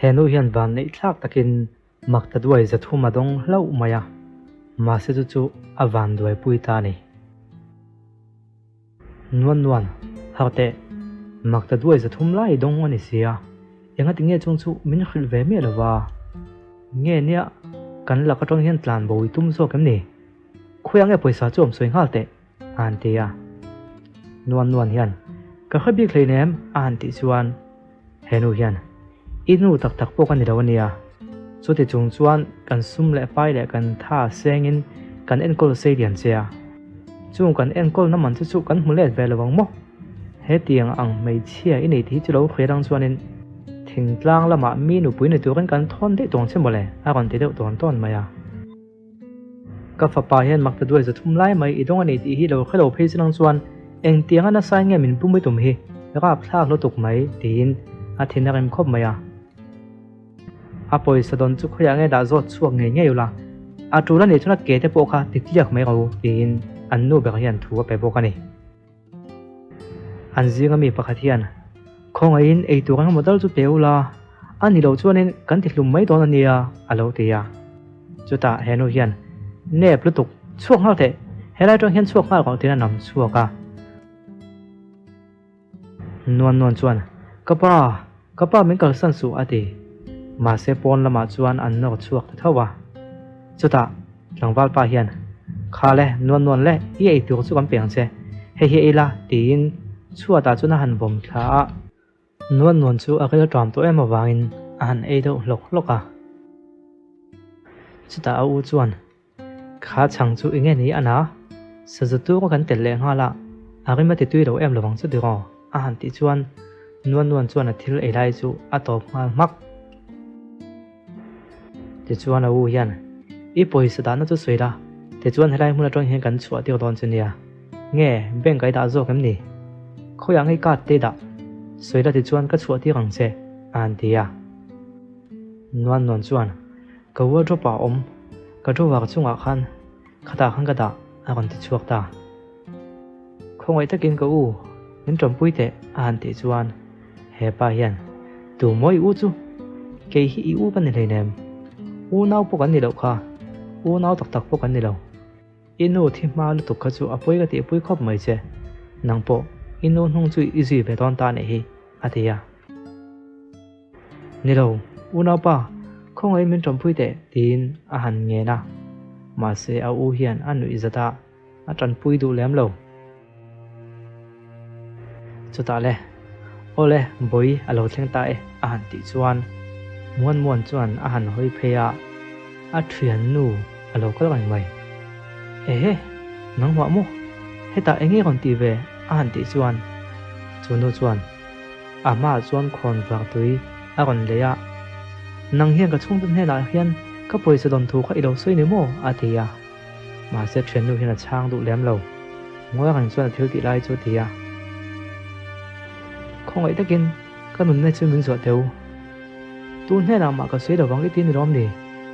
henu hian van nei thlak takin makta duai zathum adong hlo maya ma se chu avan duai pui ta ni nuan harte makta duai zathum lai dong ani sia enga tinge chung chu min khil ve me lawa nge nia kan la ka tong hian tlan boi tum so kam ni khuyang e poisa chom soi ngalte an tia nuan hian ka khabi khleinem an ti chuan henu hian inu tak tak po kan rawania chuti chung chuan kan sum le pai le kan tha sengin kan enkol sei dian chia chung kan enkol na man chu kan hmule ve lawang mo he tiang ang mei chia ini thi chu lo khwerang chuanin thingtlang lama mi nu puine turin kan thon de tong chemole a kan te deuh ton maya ka fa pa hian makta duai zathum lai mai idong ani ti hi lo khelo phei chinang chuan eng tiang ana sai nge min pumai tum hi ra thlak lo tuk mai tin a thinarim khop maya a poisa don chu khoya nge da zot chuak nge nge yula a tula ni chuna ke te po kha titiak mai ro tin an nu be hian thu pe bo kani an zinga mi pakhat hian khongain ei turang modal chu teula ani lo chuanin kan ti hlum mai don ania alo tia chuta henu hian ne plutuk chuak halte helai tong hian chuak ngal tin nam chuaka nuan chuan kapa min kal san su ati ma se pon lama chuan an no chuak thawa chuta langwal pa hian khale nuan le ei tur chu kam peng che he ila tin chuata chuna han bom thla nuan chu akela tram to ema wangin an ei do loka chuta au chuan kha chang chu inge ni ana sajatu ko kan tel le ngala agima ti tui ro em lawang chu diro an ti chuan nuan chuan a thil ei lai chu a top mak ti chuan au hian i poisa da na chu soila ti chuan helai hmuna tong hian kan chua ti don chunia nge beng kai da zo kam ni khoyang ei ka te da soila ti chuan ka chua ti rang che an tia nuan chuan ka wa dropa ka drowa chunga khan khata khang ka da a kon ti chuak ta khongai takin ka u min trom pui te an ti chuan he pa hian tu moi u chu ke hi u kan ni leinem u nau po kan ni lo kha u nau tak po kan ni lo inu thi ma lu tu kha chu apoi ka ti pui khop mai che nang po inu hnung chu izi ve don ta ne hi atia ni lo u nau pa khongai min trom pui te tin a han nge na ma se a u hian anu izata a tran pui du lem lo chuta le ole boi alo thleng ta e a han ti chuan muan chuan a han hoi pheya a thian nu alo kal ngai mai he nang wa mo heta engi kon ti ve a han ti chuan chunu chuan ama chuan khon wak tui a kon leya nang hian ka chung dun hela hian ka poisa don thu kha ilo soi ni mo atia ma se thian nu hian a chang du lem lo ngoi kan chuan thil ti lai chu tia khongai takin kanun nei chu min zo teu tu hena ma ka sei rawang itin rom ni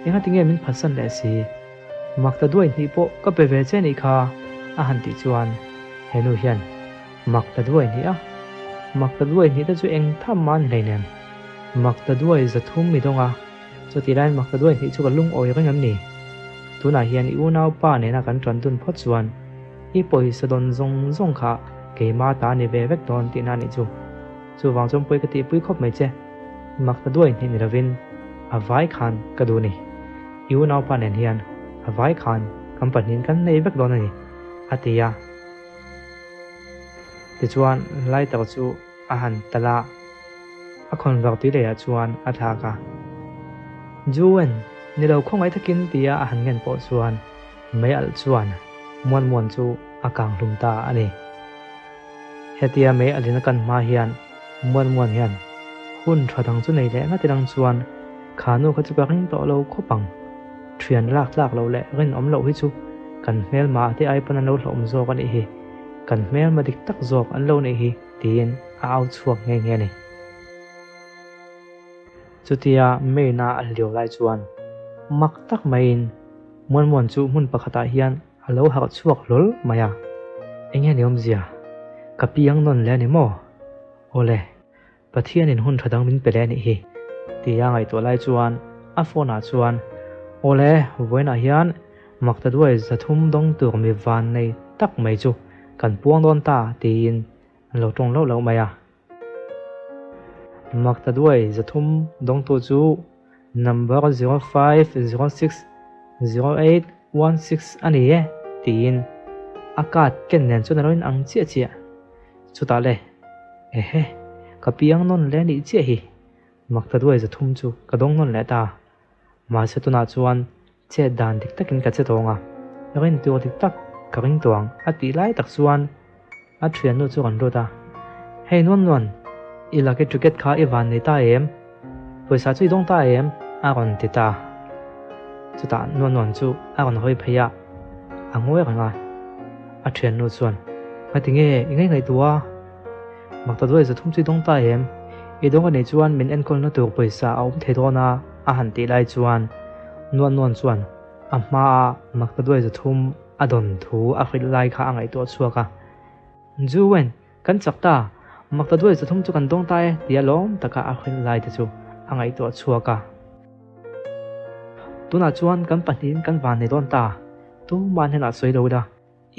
enga tinge min phasan le si makta duai ni po ka pe ve che ni kha a han ti chuan henu hian makta duai ni a makta duai ni ta chu eng tham man leinem makta duai zathum mi donga chu ti ran makta duai ni chu ka lung oi reng am ni tuna hian u nau pa ne na kan tran tun phot chuan i poi sa don zong kha ke ma ta ni ve vek don ti na ni chu wang chom poi ka ti pui khop mai che makta duai ni ravin avai khan ka du ni u nau pa nen hian avai khan kampanin kan nei vek don ni atia ti chuan lai ta chu a han tala a khon vak ti le a chuan a tha ka juan ni lo khongai thakin tia a han ngen po chuan mai al chuan muan chu a kang lum ta ani hetia mai alina kan ma hian muan hian hun thadang chu nei le nga tirang chuan khanu kha chu ka ring to lo khopang thian lak lo le rin om lo hi chu kan mel ma te ai pan lo hlom zo kan hi kan mel ma dik tak zok an lo nei hi tin au chuak nge ni chutia me na al lio lai chuan mak tak main muan chu mun pakhata hian alo ha chuak lol maya enge niom zia kapiang non le ni mo ole pathian in hun thadang min pele ni hi tia ngai to lai chuan a phone a chuan ole voina hian makta duai zathum dong tur mi van nei tak mai chu kan puang don ta tin lo tong lo maya makta duai zathum dong tu chu number 05060816 ani e tin akat ken nen chu na roin ang chia chia chuta le ehe kapiang non le ni chia hi makta duai zathum chu kadong non le ta ma se tuna chuan che dan dik takin ka che tonga rin tu dik tak ka ring tuang ati lai tak chuan a thian nu chu kan ro ta hei non ila ke ticket kha evan nei ta em poisa chui dong ta em a ron ti ta chuta non chu a ron hoi phaya angoi ranga a thian nu chuan ati nge ngai tua makta duai zathum chui dong ta em e dong nei chuan min en kol na tur poisa aum the dona a han ti lai chuan non chuan a ma makta duai zathum adon thu a khil lai kha angai to chuaka juwen kan chakta makta duai zathum chu kan dong ta e tia lom taka a khil lai te chu angai to chuaka tuna chuan kan panin kan van nei don ta tu man hena soi lo da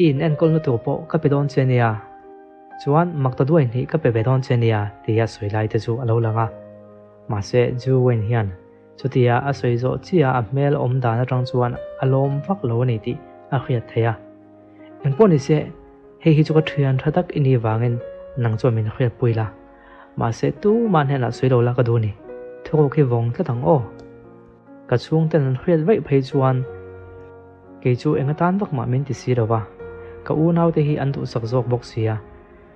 in en kol na tur po ka pe don chenia chuan makta duai ni ka pe be don chenia tia soi lai te chu alo langa ma se juwen hian chutia a soi zo chia a mel om da na tang chuan alom vak lo nei ti a khiat theya engponi se hei hi chu ka thian thatak ini wangin nang chu min khiat puila ma se tu man hena soi lo la ka du ni thoko ki wong tla tang o ka chung ten khiat vei phei chuan ke chu enga tan vak ma min ti si rowa ka u nau te hi an tu sak jok bok sia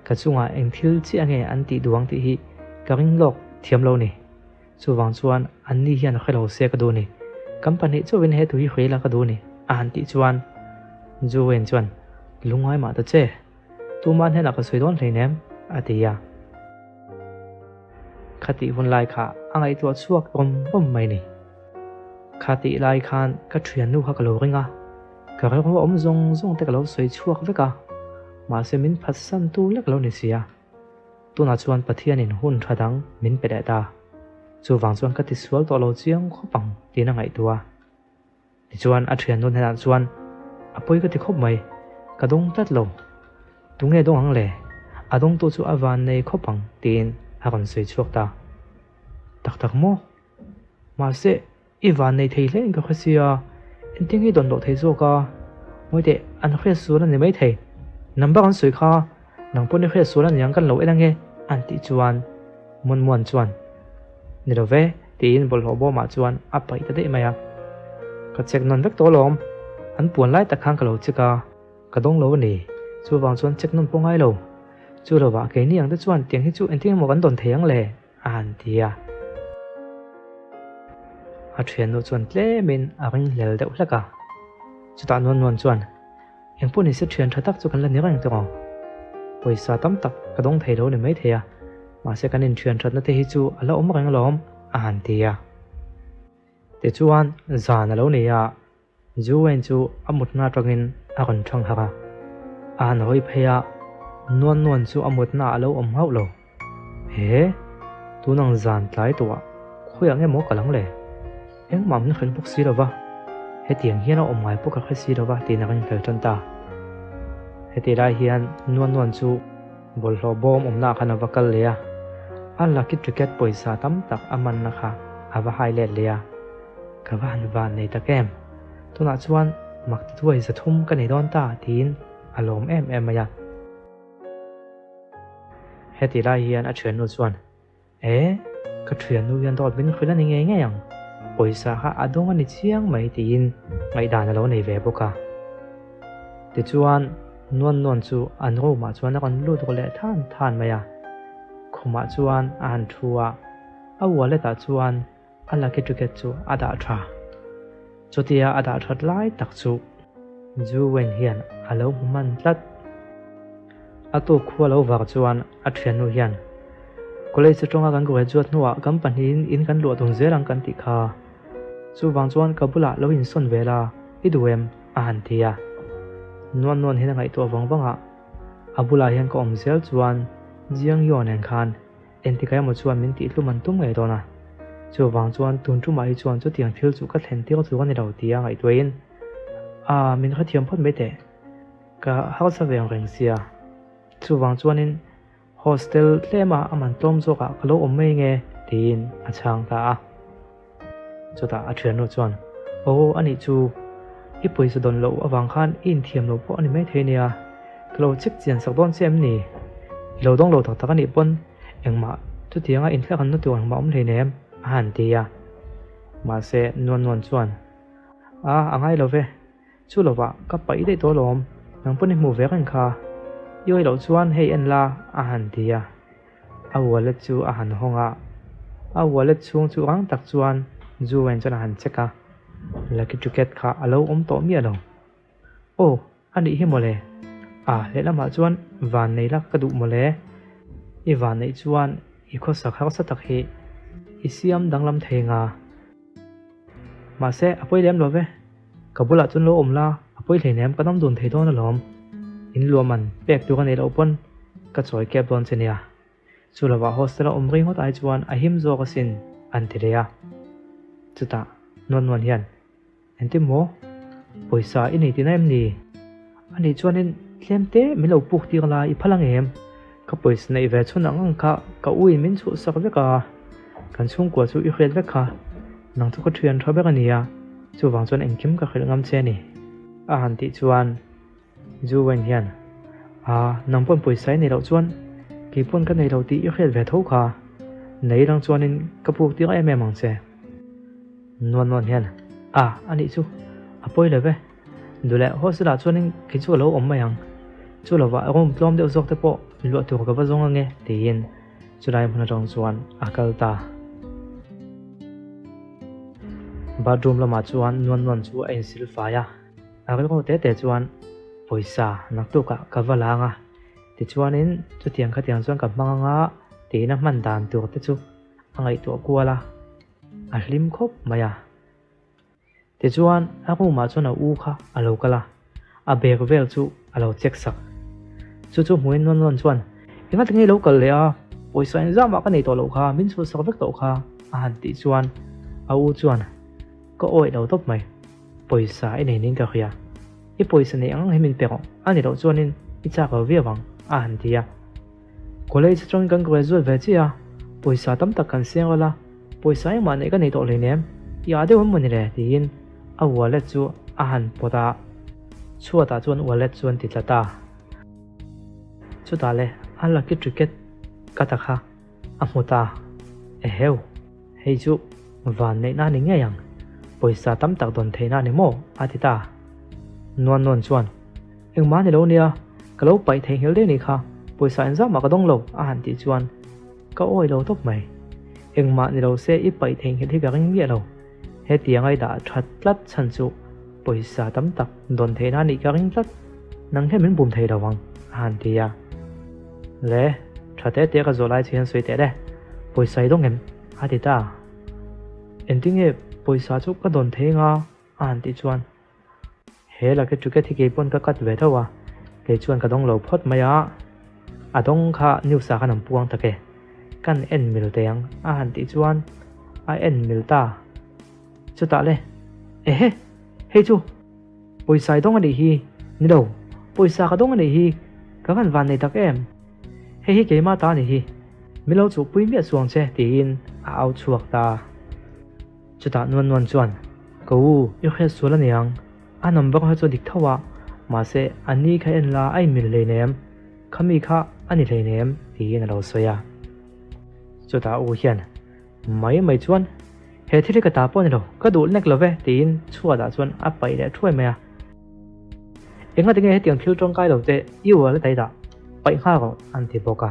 ka chunga eng thil chi ange an ti duang ti hi ka ring lok thiam lo ni chu wang chuan an ni hian khelo se ka du ni company chu win he tu hi khela ka du ni an ti chuan juwen chuan lungai ma ta che tu man hena ka soidon hleinem atia khati hun lai kha angai tu chuak om mai ni khati lai khan ka thian nu kha ka lo ringa ka ro om zong te ka lo soi chuak veka ma se min phasan tu lek lo ni sia tu na chuan pathian in hun thadang min pe da ta chu wang chuan ka ti sual to lo chiang khopang tina ngai tua ti chuan a thian nun hena chuan apoi ka ti khop mai ka dong tat lo tunge dong ang le adong to chu awan nei khopang tin a kon soi chuak ta tak mo ma se iwan nei thei len ka khasia entingi don lo thei zo ka moi de an khre su na ne mai thei number an soi kha nang pon khre su na yang kan lo elange an ti chuan mon chuan ni lo ve tin bol ho bo ma chuan a pai ta de maya ka chek non vek to lom an puan lai ta khang ka lo chika ka dong lo ni chu wang chuan chek non pongai lo chu lo wa ke ni ang ta chuan tiang hi chu en ting mo kan don theyang le an tia a thian no chuan tle min a ring lel deuh hlaka chu ta non chuan eng puni se thian thatak chu kan la ni rang to poisa tam tak ka dong thei lo ni mai theya ma se kan in thian that na te hi chu ala om rang lom an tia te chuan zan alo ni ya juwen chu amut na tangin a kon thang haka an hoi pheya non chu amut na alo om hau lo he tu nang zan tlai to khoya nge mo kalang le eng mam ni khel bok si rawa he tiang hian a om ngai poka kha si rawa ti na kan fel tan ta he ti lai hian non chu bol hlo bom om na khana vakal le ya an la ki ticket poisa tam tak aman na kha ava highlight le ya ka van nei ta kem tuna chuan mak thuai zathum ka nei don ta tin alom em ya he ti lai hian a thian nu chuan ka thian nu yan dot bin khila ni nge yang poisa kha adong ani chiang mai tin ngai dan lo nei ve boka ti chuan non chu an ro ma chuan kan lu to le than maya khuma chuan an thua a wale ta chuan ala ke ticket chu ada tha chotia ada that lai tak chu juwen hian alo man tlat ato khualo war chuan a thian nu hian college tonga kan ko juat nuwa company in kan lo dong zerang kan ti kha chu wang chuan kabula lo in son vela iduem an tia non hena ngai to wanga abula hian ko om zel chuan jiang yon en khan entikai mo chuan min ti tluman tum ngai dona chu wang chuan tun chu mai chuan chu tiang thil chu ka thlen tir chu ani lo tia ngai tuin min kha thiam phot me te ka hausa veng reng sia chu wang chuanin hostel tlema aman tom zo ka kalo om mai nge tin a chang ta chu ta a thian no chuan ani chu i poisa don lo awang khan in thiam lo po ani mai the nia kalo chik chian sak don chem ni lo dong lo tak tak ani pon engma chu tianga in thla kan no tu ang ma om le nem han tia ma se non chuan angai lo ve chu lo wa ka pai dei to lom nang pon mu ve kan kha yoi lo chuan hei en la han tia wallet chu han honga wallet chung chu ang tak chuan zu wen chuan han cheka lucky ticket kha alo om to mi alo ani hi mole le lama chuan van nei lak ka du mole i van nei chuan i kho sak ha sa tak hi i siam danglam thenga ma se apoi lem lo ve kabula chun lo omla apoi thlenem kanam dun thei don alom in luaman pek tu kan nei lo pon ka choi kep don chenia chulawa hostel om ring hot ai chuan a him zo ka sin an tireya chuta non hian entim mo poisa ini tinaim ni ani chuanin tlemte milo puk ti la i phalang em ka pois nei ve chun ang kha ka ui min chu sak ve ka kan chung ko chu i khel ve kha nang chu ka thian tha be ka nia chu wang chuan engkim ka khel ngam che ni han ti chuan zu wen hian nang pon poisa nei lo chuan ki pon ka nei lo ti i khel ve tho kha nei rang chuanin ka puk ti em mang che non hian ani chu apoi le ve dule hosela chuanin ki chu lo om mayang chu lo wa rom plom de zok te po lu tu ka va zong nge tin chulai phuna rong chuan akal ta bathroom lama chuan non chu ein sil fa ya akal ko te chuan poisa nak tu ka valanga ti chuanin chu tiang kha tiang chuan ka manga ti na man dan tu te chu angai tu kuala a hlim khop maya ti chuan aku ma chuan u kha alo kala a bek vel chu alo check sak chu muin non chuan inga tingai local le poisa in zama ka nei to lo kha min chu sak vek to kha han ti chuan u chuan ko oi lo top mai poisa ai nei ning ka khia i poisa nei ang hemin peko ani lo chuanin i cha ka viawang han tia college trong kan graduate ve chia poisa tam tak kan seng ola poisa ma nei ka nei to le nem ya de hom mun le tin wallet chu han poda chuata chuan wallet chuan ti tlata chuta le lucky ticket katakha amuta heu hei chu van nei na ni nge yang poisa tam tak don theina ni mo atita non chuan engma ni lo nia kalo pai thei hil de ni kha poisa en za ma ka dong lo han ti chuan ka oi lo top mai engma ni lo se i pai thei hil hi ka ring mi lo he tiangai da that tlat chan chu poisa tam tak don theina ni ka ring tlat nang he min bum thei rawang han tia le thate te ka zolai chen soi te de poisa dong em atita ending e poisa chu ka don theinga han ti chuan he la ke chu ke thi ke pon ka kat ve thawa ke chuan ka dong lo phot maya adong kha new sa kanam puang take kan en mil te yang han ti chuan en mil ta chu ta le hei chu poisa dong ani hi ni lo poisa ka dong ani hi ka kan van nei tak em hi ke ma ta ni hi milo chu pui mi suang che tin au chuak ta chu ta non chuan ko i khe sula niang anam bang ha chu dik thawa ma se ani kha en la ai mil le nem khami kha ani le nem tin lo soya chu ta u hian mai chuan he thiri ka ta pon lo ka dul nek lo ve tin chua da chuan a pai le thuai me enga tinge he tiang thil tong kai lo te iwa le tai da pai kha ko an ti boka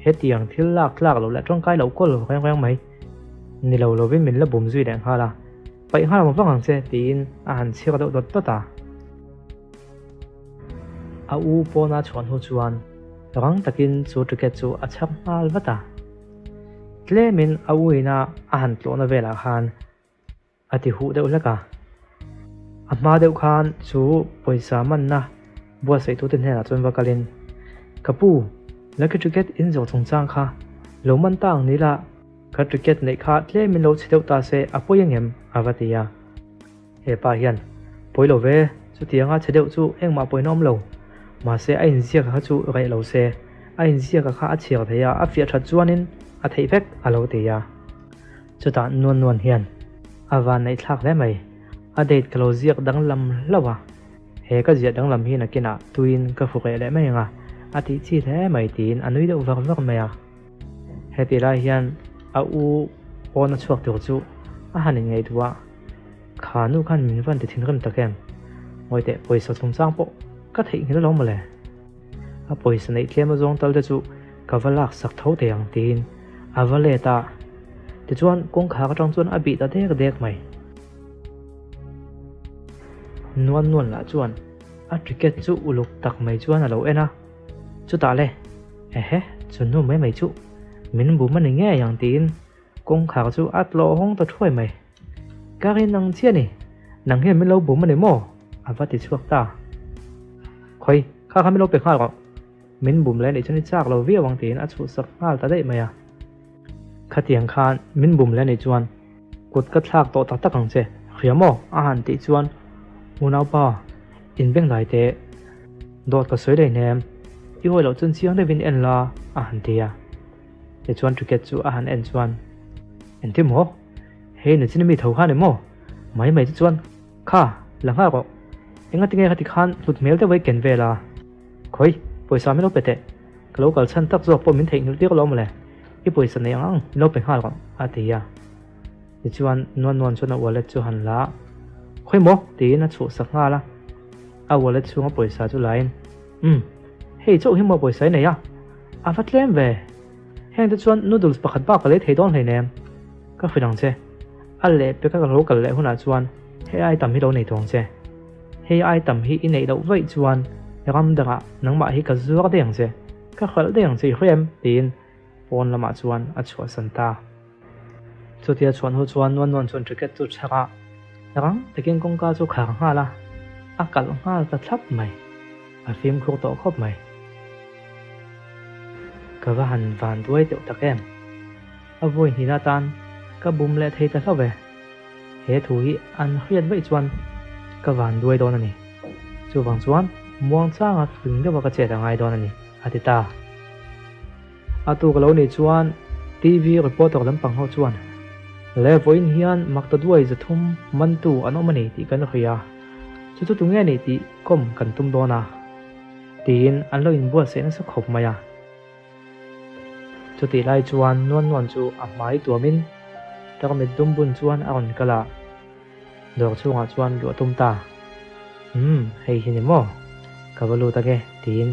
he tiang thil lak lo le tong kai lo kol reng mai ni lo vin min la bum zui dang hala pai ha mo phang se tin an chi ka do dot ta u po na chon hu chuan rang takin chu ticket chu a chap mal wata tlemin auina han tlona vela khan ati hu deuh laka ama deuh khan chu poisa man na bua sei tu ten hena chon wakalin kapu lucky ticket in zo chungchang kha lo man tang nila ka cricket nei kha tle min lo chideu ta se apoyang em avatia he pa hian poilo ve chu tianga chideu chu engma poinom lo ma se a in zia kha chu rai lo se a in zia kha a chiar theya a fia tha chuanin a thei vek a lo te ya chuta nuan hian awan nei thlak le mai a date kalo ziak dang lam lawa he ka zia dang lam hi na kina tuin ka fuke le mai nga ati chi the mai tin anui de vak mai a happy lai hian a u on chuak tur chu a hanin ngei tuwa khanu khan min van ti thin ram takem moite poisa chung chang po ka thei ngel lo male a poisa nei tlem zong tal de chu ka valak sak tho te ang tin a valeta ti chuan kong kha ka tang chuan a bi ta dek mai nuan la chuan a cricket chu uluk tak mai chuan a lo ena chu ta le he chu nu mai chu min bu man nge yang tin kong kha chu at lo hong ta thoi mai ka rin nang chia ni nang he min lo bu man mo avati chuak ta khoi kha min lo pe kha ro min bum le ni chani chak lo vi awang tin a chu sak ngal ta dei mai a khatiang khan min bum le ni chuan kut ka thlak to ta takang che khiamo a han ti chuan munau pa in beng lai te dot ka soi dei nem i hoi lo chun chiang de vin en la a han tia te chuan cricket chu a han en chuan en tim ho he ni chin mi tho kha ne mo mai chuan kha langa ro enga tinge khati khan lut mel te wai ken vela khoi poisa mi lo pete kalo kal chan tak zo po min thei ngil ti ko lo mole i poisa ne ang lo pe khal ro atia te chuan non chuan a wallet chu han la khoi mo ti na chu sak nga la a wallet chu nga poisa chu lain hei chu hi mo poisa ne ya a fatlem ve heng te chuan noodles pakhat ba ka le thei don hlei nem ka firang che a le pe ka lo kal le huna chuan he ai tam hi lo nei thong che he ai tam hi in nei lo vai chuan ram danga nangma hi ka zuak de yang che ka khal de yang che hrem tin pon lama chuan a chua santa chutia chuan hu chuan non chuan cricket chu chaka rang takin kong ka chu khang ha la a kal ngal ta thlap mai a phim khur to khop mai ka va han van duai te takem a voi hi na tan ka bum le thei ta hlave he thu hi an khiat vai chuan ka van duai don ani chu wang chuan muang chang a fing de ka che ta ngai don ani atita atu ka lo ni chuan tv reporter lampang ho chuan le voin hian makta duai za thum man tu anomani ti kan khia chu tu nge ni ti kom kan tum dona tin an lo in bua se na sa khop maya chu ti lai chuan non chu a mai tuamin ta ka mit dum bun chuan a on kala dor chunga chuan lu tum ta hei hi ni mo ka valu ta ge tin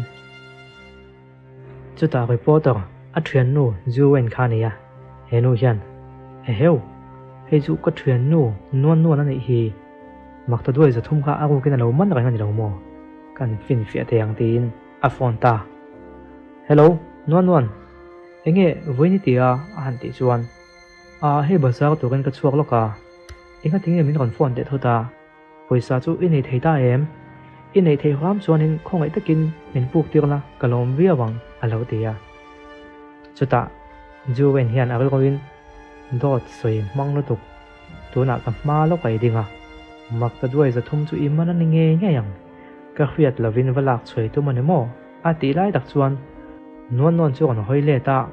chu ta reporter a thian nu juwen khania he nu hian heu hei chu ka thian nu non ani hi makta duai za thum kha agu ken lo man ra ngani lo mo kan fin fia te yang tin a phone ta hello non enge voini tia a han ti chuan a he bazar to kan ka chuak loka enga tinge min kon phone te thota poisa chu inei theita em inei thei ram chuanin khongai takin min puk tirna kalom viawang alo tia chuta juwen hian a roin dot soi manglo tuk tuna ka ma lo kai dinga makta duai za thum chu imana ni nge yang ka khiat lovin walak chhoi tu mane mo a ti lai dak chuan non chu on hoile ta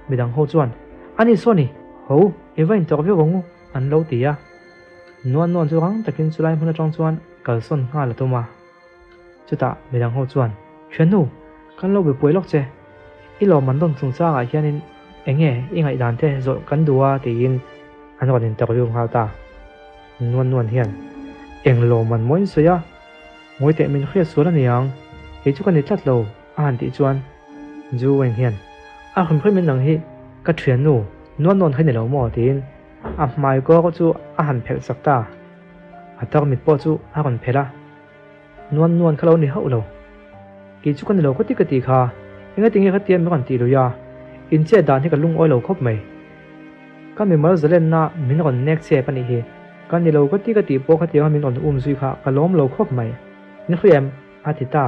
midang ho chuan ani soni ho evain tok vi gongu an lo tia non chu rang takin chulai huna tong chuan kalson nga la tuma chuta midang ho chuan khenu kan lo be poilok che ilo mandon chung cha ga hianin enge ingai dan the zo kan duwa tin an ron interview ha ta non hian eng lo man moin soya moi te min khia sura niang he chu kan ni tlat lo an ti chuan ju wen hian a khum khoi min nang hi ka thian nu non hai ne lo mo tin a mai ko chu a han phel sakta atak mit po chu a ron phela non khalo ni ho lo ki chu kan lo ko ti ka ti kha enga tinge kha tiam kan ti lo ya in che dan he ka lung oi lo khop mai ka mi mar zalen na min ron nek che pani hi kan ni lo ko ti ka ti po kha ti min ron zui kha ka lom lo khop mai ni khriam atita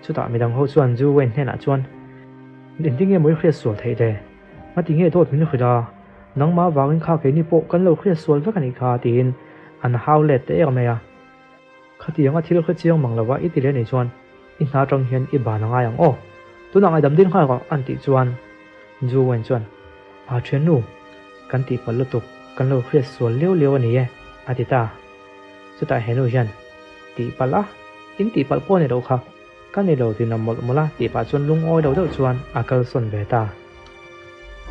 chuta midang ho chuan ju wen hena chuan din tinge moi khria sual thei de nga ti nge dot min khida nangma wangin kha ke ni po kan lo khria sual va kan kha tin an haulet te er meya khati anga thil kha chiang manglawa i ti le nei chuan i hna tang hian i ba na nga yang o tuna ngai dam din kha ka an ti chuan ju wen chuan a then nu kan ti pal lu tuk kan lo khria sual leo leo ani e atita chuta henu hian ti pala in ti pal po ne do kha kan ni lo tin mol mola ti pa chuan lung oi do do chuan akal son ve ta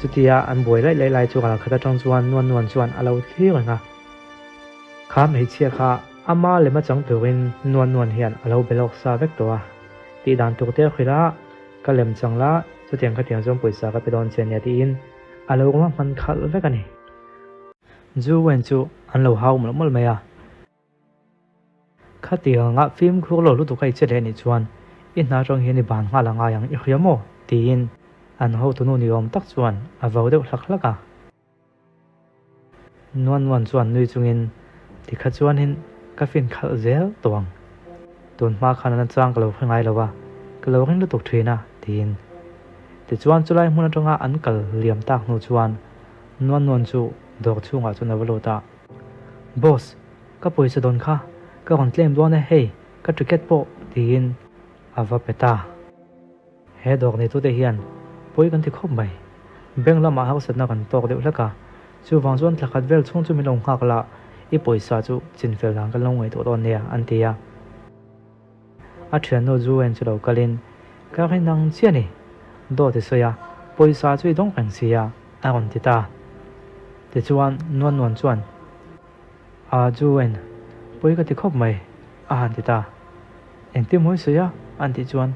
chutia an boi lai lai chu kala khata tang chuan nuan chuan alo thlir nga kha mei chia kha ama le ma chang tuin nuan hian alo belok sa vek to a ti dan tu te khira kalem changla chutiang khatiang jom poisa ka pedon chen ya ti in alo ma man khal vek ani ju wen chu an lo hau mol maya khatiang nga film khu lo lu tu kai che le ni chuan in na rong hian ni ban nga la nga yang i khriamo ti in an ho tu nu ni om tak chuan a vau deuh hlak a nuan chuan nui chungin ti kha chuan hin ka fin khal zel tawang tun ma khan chang ka lo khangai lowa ka lo ring lu tuk thina tin ti chuan chulai hmun atonga an kal liam tak nu chuan nuan chu dok chunga chuna volota boss ka poisa don kha ka ron tlem don hei ka ticket po tin ava peta he dok ni tu te hian poi kan ti khop mai beng lama house na kan tok deuh laka chu wang zon thakhat vel chung chu mi long khak la i poisa chu chin fel dang kan long ngai to don nia an tia a thian no zu en chu lo kalin ka rin nang chiani do te soya poisa chu dong kan sia a ron ti ta te chuan nuan chuan a zu en poi ka ti khop mai a han ti ta eng ti moi soya an ti chuan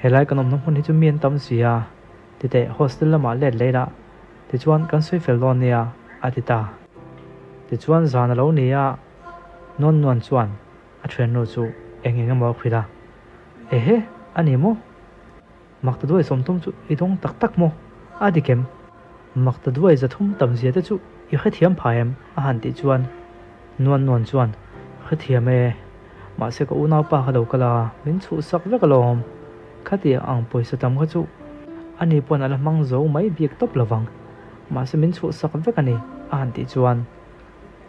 helai kanom nong hun hi chu mien tam sia ti te hostel lama let leila ti chuan kan soi fel don nia a ti ta ti chuan zan lo nia nuan chuan a thian no chu eng mo khira e he ani mo makta duai som tum chu i dong tak mo a di kem makta duai za thum tam zia te chu i kha thiam phaem a han ti chuan nuan chuan kha thiam e ma se ko unau pa khalo kala min chu sak ve kalom khati ang poisa tam kha chu ani pon ala mang zo mai biak top lawang ma se min chu sak ve kani a han ti chuan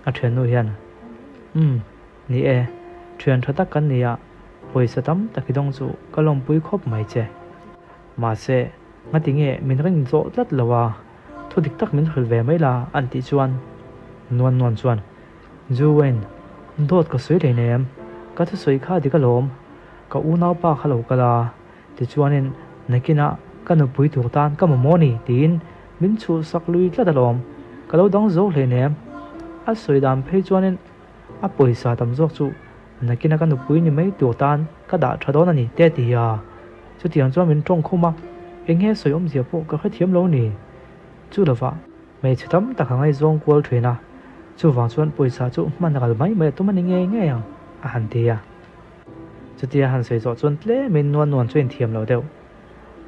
a thian no hian ni e thian thata kan nia poisa tam takidong chu kalom pui khop mai che ma se ngati nge min ring zo tlat lawa thudik tak min khil ve mai la an ti chuan nuan chuan juwen dot ka soi le nem ka thu soi kha di ka lom ka u nau pa khalo kala ti chuanin nakina kanu pui tu tan ka mo ni tin min chu sak lui tla dalom ka lo dang zo le nem a soi dam phei chuanin a poisa tam zok chu nakina kanu pui ni mai tu tan ka da thadon ani te ti ya chu tiang chuan min tong khoma enge soi om zia po ka kha thiam lo ni chu lawa mai chitam ta khangai zong kwal thena chu wang chuan poisa chu man gal mai tu man nge yang a han te ya chu tia han sei zo chuan tle min nuan chuan thiam lo deuh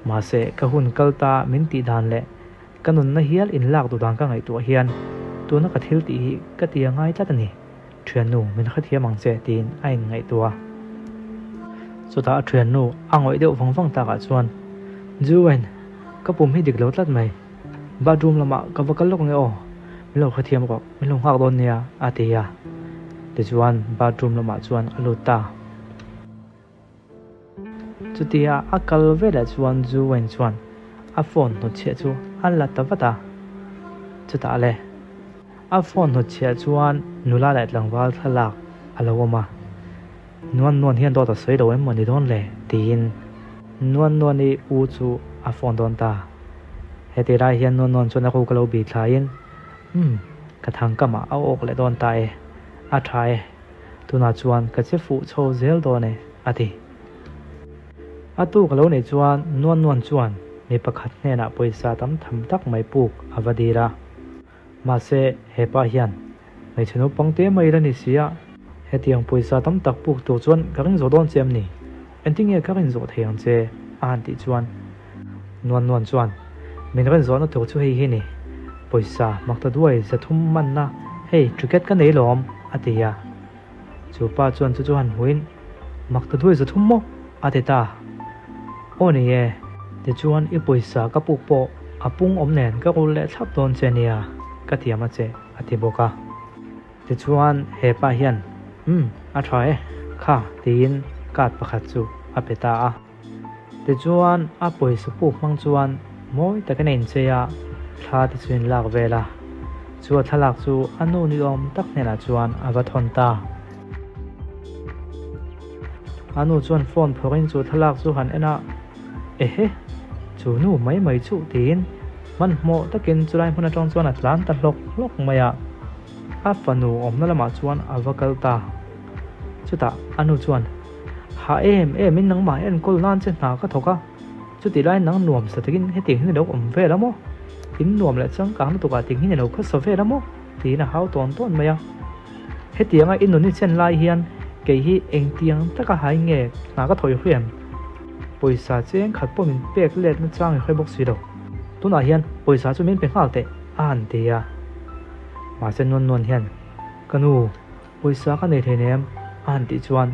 ma se ka hun kalta min ti dan le kanun na hial in lak du dang ka ngai tu hian tu na ka thil ti hi ka tia ngai tlat ani thian nu min kha thiam ang che tin ai ngai tua chu ta thian nu angoi deuh wang ta ka chuan juwen ka pum hi dik lo tlat mai bathroom lama ka vakal lok nge o milo kha thiam ko milo hak don nia atia te chuan bathroom lama chuan aluta chutia akal vela chuan juwen chuan a phone no che chu alla tawata chuta le a phone no che chuan nula lai tlangwal thalak alawama nuan hian do ta soi do em moni don le tin nuan ni u chu a phone don ta heti rai hian nuan chuan a ko kalo bi thlain ka thang kama a ok le don ta e a thai tuna chuan ka che fu chho zel do ne ati atu kalo ne chuan nuan chuan mi pakhat ne na poisa tam tham tak mai puk avadira ma se hepa hian mai chunu pangte mai ra ni sia hetiang poisa tam tak puk tu chuan karing zo don chem ni enting e karing zo theyang che an ti chuan nuan chuan min ren zo na tu chu hi ni poisa makta duai za thum man na hei cricket ka nei lom atia chu pa chuan chu han huin makta duai za thum mo ateta oni e te chuan i poisa ka puk po apung om nen ka ul le thap ton che nia ka tiama che ati boka ti chuan he pa hian a thai kha tin kat pakhat chu apeta a ti chuan a poi su pu mang chuan moi takanen cheya thla ti chuin lak vela chu thalak chu anu ni om tak nena chuan ava thon ta anu chuan phone phorin chu thalak chu han ena ehe chu nu mai chu tin man mo takin chulai hmuna tong chuan atlan ta lok maya a fanu omna lama chuan avakal ta chuta anu chuan ha min nang ma en kol nan che na ka thoka chuti lai nang nuam sa takin he ting ni do om ve lamo in nuam le chang kang tu ka ting hi no kha so ve lamo ti na hau ton maya he tianga in ni chen lai hian ke hi eng tiang taka hai nge na ka thoi hriam poisa cheng khat po min pek let na chang khoi bok si do tuna hian poisa chu min pe halte an te ya ma chen non hian kanu poisa ka nei thenem an ti chuan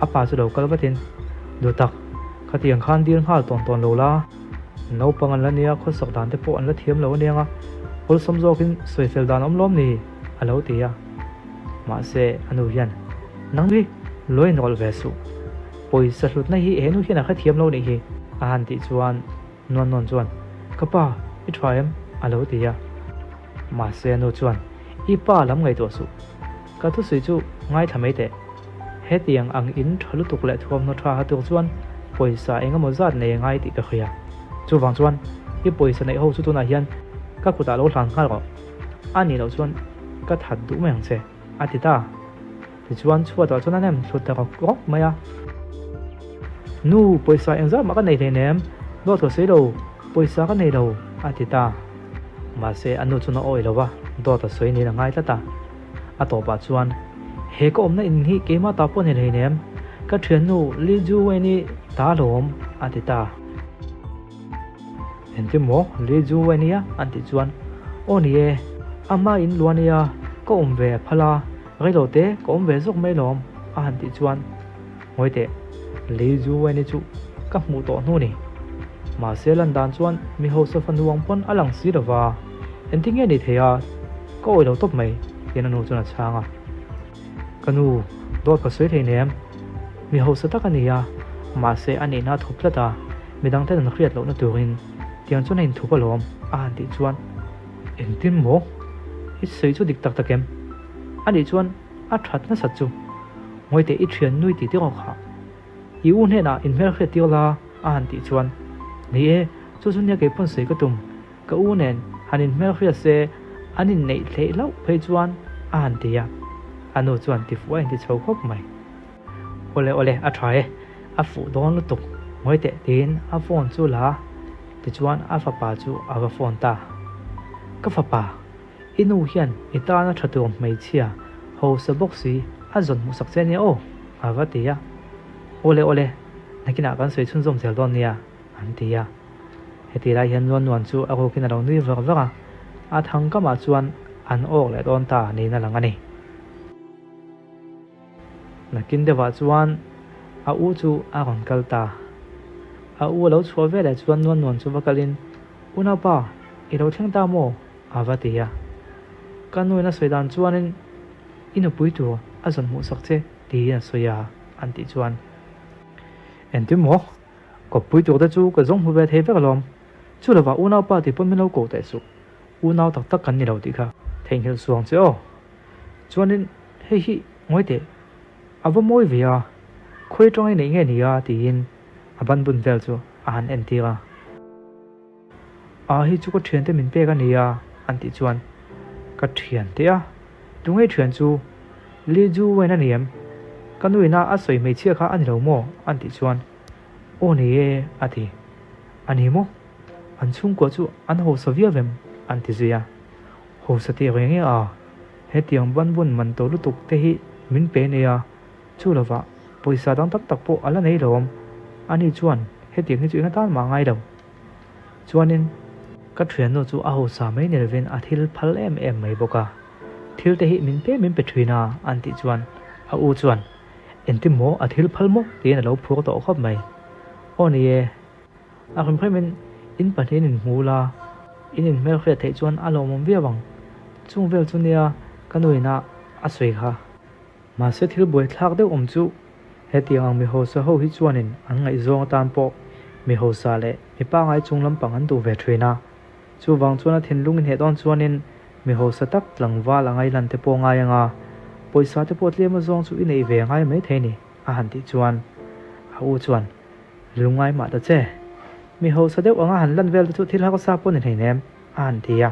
apa chu do kalbatin do tak khatiang khan dir hal ton lo la no pangan la nia kho sak dan te po an la thiam lo nia nga hol somzo kin soi fel dan om lom ni alo ti ya ma se anu hian nang ri loi nol ve su poisa hlut na hi enu hian a kha thiam lo ni hi an ti chuan non chuan kapa I thaim alo ti ya ma se anu chuan I pa lam ngai to su ka thu sui chu ngai thamei te he tiang ang in thalu tuk le thom no tha ha tu chuan poisa enga mo zat nei ngai ti ka khia chu wang chuan I poisa nei ho chu tu na hian ka khuta lo thlang khal ro ani lo chuan ka that du meng che ati ta ti chuan chhuwa to chuan anem thlut ta ko maya nu poisa engza ma ka nei the nem do to se lo poisa ka nei lo ati ta ma se anu chu no oi lo wa do ta soi ni na ngai ta ta a to pa chuan he ko om na in hi ke ma ta pon he nem ka thian nu li ju we ni ta lom ati ta enti mo li ju we ni ya anti chuan o ni e ama in luania ko om ve phala gai lo te ko om ve zok mai lom anti chuan moi te li ju we ni chu ka mu to nu ni ma se lan dan chuan mi ho so fan wang pon alang si dawa enti nge ni theya ko oi lo top mai yen anu chuna changa kanu do ka soi the nem mi ho sa ta ka ni ya ma se ani na thopla ta midang te na khriat lo na turin tiang chuan in thupa lom anti chuan entin mo I sei chu dik tak takem ani chuan a that na sa chu moi te I thian nui ti ti ko kha I u ne na in mer khre ti la anti chuan ni e chu chu nya ke pon sei ka tum ka u nen hanin mer khre se anin nei hle lo phei chuan anti ya anu chuan ti fu en ti chho khop mai ole a thai a fu don lu tuk moi te tin a phone chu la ti chuan a fa pa chu a va phone ta ka fa pa inu hian ita na thatum mai chia ho sa boxi a zon mu sak chen o ava ti ya ole nakina kan soi chun zom zel don nia an ti ya heti lai hian non chu a ko kin ro ni va a thang ka ma chuan an ok le don ta ni na lang ani nakin dewa chuan a u chu a ron kal ta a u lo chho ve le chuan non chu vakalin una pa I lo thang ta mo ava ti ya kanoi na soidan chuanin inu pui tu a zon mu sak che ti an soya an ti chuan enti mo ko pui tu da chu ka zong hu ve the ve kalom chu lawa una pa ti pon mi lo ko te su una tak kan ni lo ti kha theng hil suang che o chuanin he hi ngoi te ava moi ve ya khoi tong nei nge ni ya ti in aban bun vel chu an enti ga a hi chu ko thian te min pe ka ni ya an ti chuan ka thian te a tungai thian chu li ju we na niam kanui na a soi mei chia kha ani lo mo an ti chuan o ni e ati ani mo an chung ko chu an ho so via vem an ti zia ho sa ti renge a he tiang ban bun man to lu tuk te hi min pe ne ya chu lawa poisa dang tak po ala nei lom ani chuan he tiang hi chu na tan ma ngai lo chuanin ka thian no chu a ho sa mai ne ven a thil phal em mai boka thil te hi min pe thina an ti chuan a u chuan enti mo a thil phal mo te na lo phu to khop mai oni e a khum phai min in panin in hula in mel khre thei chuan alo mom via bang chung vel chu nia kanuina a soi kha ma se thil boi thlak deuh chu hetiang mi ho sa ho hi chuanin an ngai zong tan po mi ho sa le mi pa ngai chung lampang an du ve threina chu wang chuan a thin lungin he don chuanin mi ho sa tak tlangwa langai lan te po ngai anga poisa te po tlema zong chu inei ve ngai mai theini a han ti chuan a u chuan lungai ma ta che mi ho sa deuh anga han lan vel chu thil ha ko sa pon nei nem a han ti ya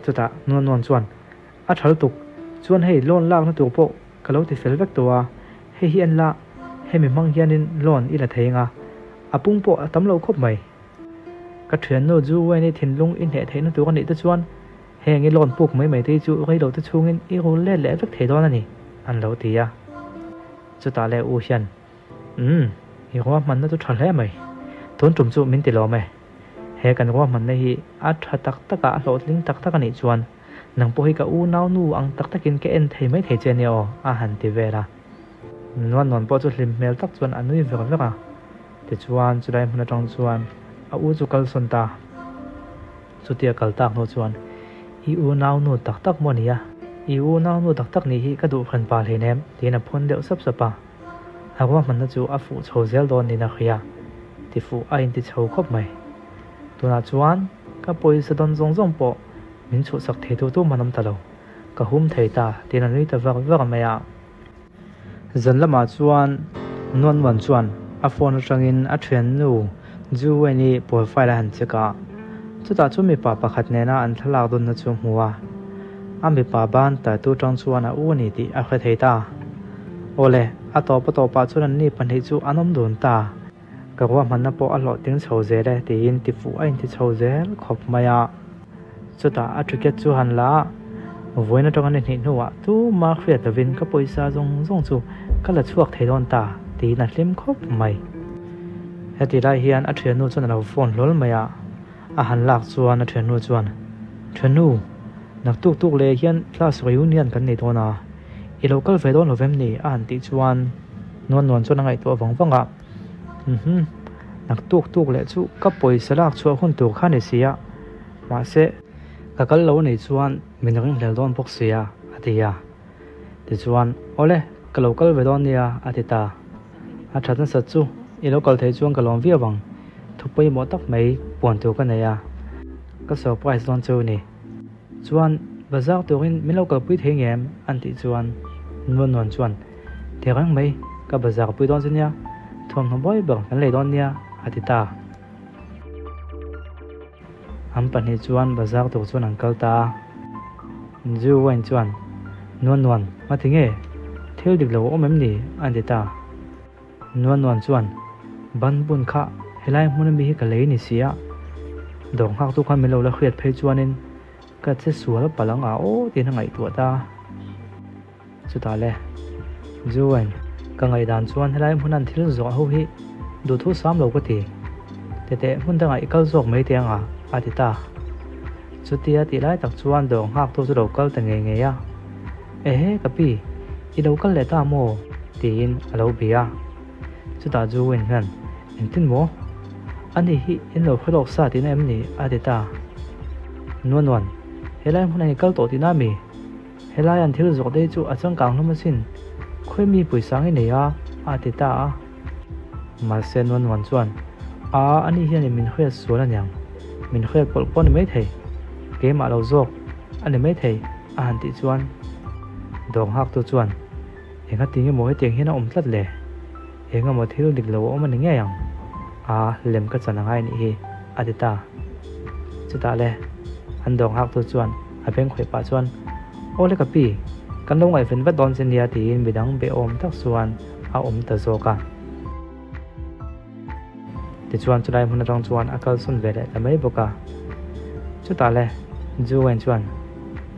chuta non chuan a thal tuk chuan hei lon lak na tur po kalo ti fel vek towa hei hian la hei mi mang hianin lon ila theinga apung po atam lo khop mai ka thian no ju we ni thin lung in he theina tu kan ni ta chuan he ngi lon puk mai mai te chu rei lo ta chungin i ro le le vek thei don ani an lo ti ya chuta le u hian hi ro man na tu thal he mai ton tum chu min ti lo mai he kan ro man na hi a tha tak taka lo ling tak tak ani chuan nang po hi ka u nau nu ang tak takin ke en thei mai thei che neo a han ti vera non po chu hlim mel tak chuan anui ver veka ti chuan chulai hmuna tang chuan a u chu kal son ta chu tia kal tak no chuan i u nau nu tak tak mo nia i u nau nu tak tak ni hi ka du phan pa le nem tin a phun deuh sap sapa a wa man na chu a fu chho zel don ni na khia ti fu a in ti chho khop mai tuna chuan ka poisa don zong zong po min chu sak thei tu manam talo ka hum thei ta tin anui ta vak vak maya zan lama chuan non wan chuan a phone atangin a thian nu ju weni profile han cheka chuta chu mi pa pakhat nena an thalak don na chu hmuwa a mi pa ban ta tu tang chuan a u ni ti a kha thei ta ole a to pa chuan an ni pan hi chu anom don ta ka wa man na po a lo ting chho ze le ti in ti fu a in ti chho zel khop maya chuta a ticket chu han la voina tong ani ni nuwa tu ma khria ta vin ka poisa zong chu kala chuak thei don ta ti na hlim khop mai heti lai hian a thian nu chuan lo phone lol maya a han lak chuan a thian nu chuan thanu nak tuk le hian class reunion kan nei dona i local ve don lovem ni a han ti chuan non chuan ngai to wanga nak tuk le chu ka poisa lak chu hun tur kha ni sia ma se ka kal lo nei chuan min ring hlel don box sia atia ti chuan ole ka local ve don nia atita a thatan sa chu i local thei chuan ka lom via bang thupoi mo tak mai pon tu ka neya ka surprise don chu ni chuan bazar turin min local pui thei ngem an ti chuan non chuan te rang mai ka bazar pui don nia thom no boy bang kan le don nia atita am pani chuan bazar tu chuan angkal ta ju wen chuan non ma thinge thil dik lo omem ni andita non chuan ban bun kha helai mun mi ka lei ni sia dong hak tu khan melo la khriat phei chuanin ka che sual palang a o tin ngai tu ta chuta le ju wen ka ngai dan chuan helai mun an thil zo ho hi du thu sam lo ko ti te mun da ngai kal zok mai te anga atita chutia ti lai tak chuan dong hak tu ro kal ta nge ya he kapi i lo kal le ta mo tin alo bia chuta ju wen han tin mo ani hi in lo khlok sa tin em ni atita non helai mun ai kal to ti na mi helai an thil zok de chu achang kang hlom sin khoi mi puisang i nei a atita ma se non chuan ani hian min khoi suala nyang min khoi pol pon mai thei ke ma lo zok ani mai thei a han ti chuan dong hak tu chuan enga tinge mo he teng hina tlat le enga mo thil dik lo om ani nge yang lem ka chana ngai ni hi adita chuta le an dong hak tu chuan a beng khoi pa chuan ole ka pi kan lo ngai fen va don sin ya ti in bidang be om tak chuan a ta zoka ti chuan chulai mun rong chuan akal sun ve le ta mai boka chuta le ju wen chuan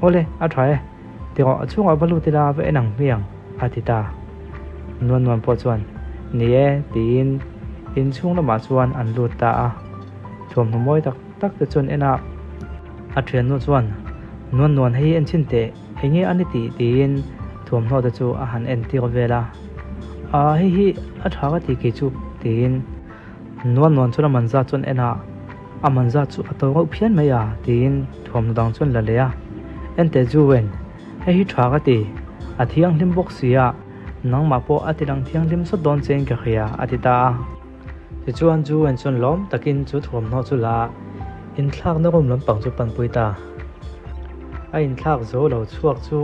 ole a thai ti go chunga balu ti la ve nang miang atita non po chuan ni e tin in chung na ma chuan an lut ta a thom moi tak te chuan ena a thian no chuan non hei en chin te engi ani ti tin thom no te chu a han en ti vela hi a thaga ti ke chu tin non chuna manza chuan ena aman za chu ato go phian mai a tin thom dang chon la le a ente juwen hi thwa ga ti a thiang hlim bok sia nang ma po atirang thiang hlim so don cheng ka khia atita ti chuan juwen chon lom takin chu thom no chu la in thlak na rom lam pang chu pan puita a in thlak zo lo chuak chu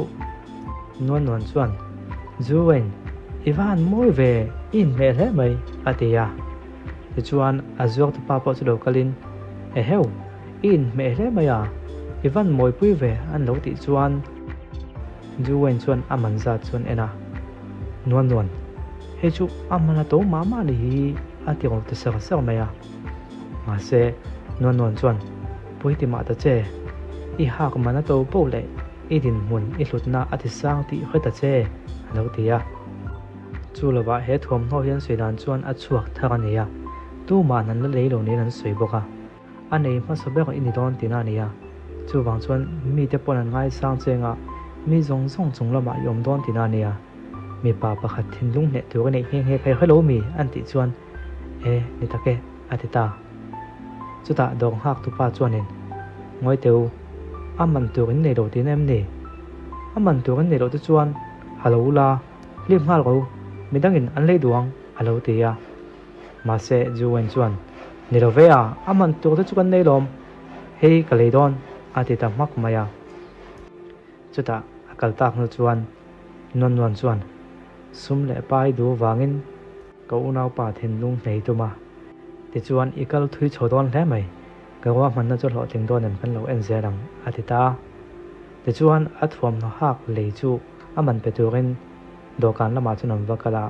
non chuan juwen ivan moi ve in me le mai atia ti chuan azuak tu pa po chu lo kalin heu in me le mai a ivan moi pui ve an lo ti chuan juwen chuan aman za chuan ena non he chu amana to mama ni ati ong te sa mai a ma se non chuan pui ti ma ta che i ha ka mana to po le i din mun i hlutna ati sang ti khata che lo ti a chu lova he thom no hian suidan chuan a chuak thara nia tu ma nan la leilo ni nan sui boka anei ma sabe ko ini don tina nia chu wang chuan mi te pon an ngai sang chenga mi zong chung lama yom don tina nia mi pa pakhat thin lung ne tu ne he khai khalo mi an ti chuan ni take atita chuta dong hak tu pa chuanin ngoi teu aman turin nei do tin em ni aman turin nei do tu chuan halo la lim hal go midangin an lei duang alo ti ya ma se juwen chuan ni ro ve a aman tu tu chuan nei lom hei kaleidon atita mak maya chuta akal tak nu chuan non chuan sum le pai du wangin ko unau pa thin lung nei tu ma ti chuan ikal thui chodon hle mai ka wa man na chu lo ting don em kan lo en zerang atita ti chuan athom no hak le chu aman pe turin dokan lama chunam wakala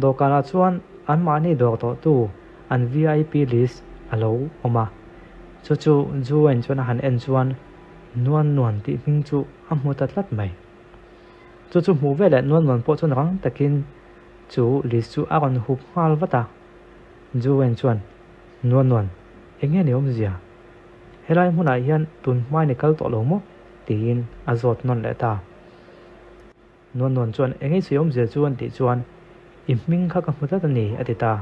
dokana chuan an mani dok to tu an VIP list alo oma chu juwen chuan han en chuan non ti hing chu amuta tlat mai chu mu vele non po chun rang takin chu list chu aron hup hal wata juwen chuan non enge neom zia helai huna hian tun mai ni kal to lo mo tin azot non le ta non chuan enge siom je chuan ti chuan iming kha ka muta ta ni atita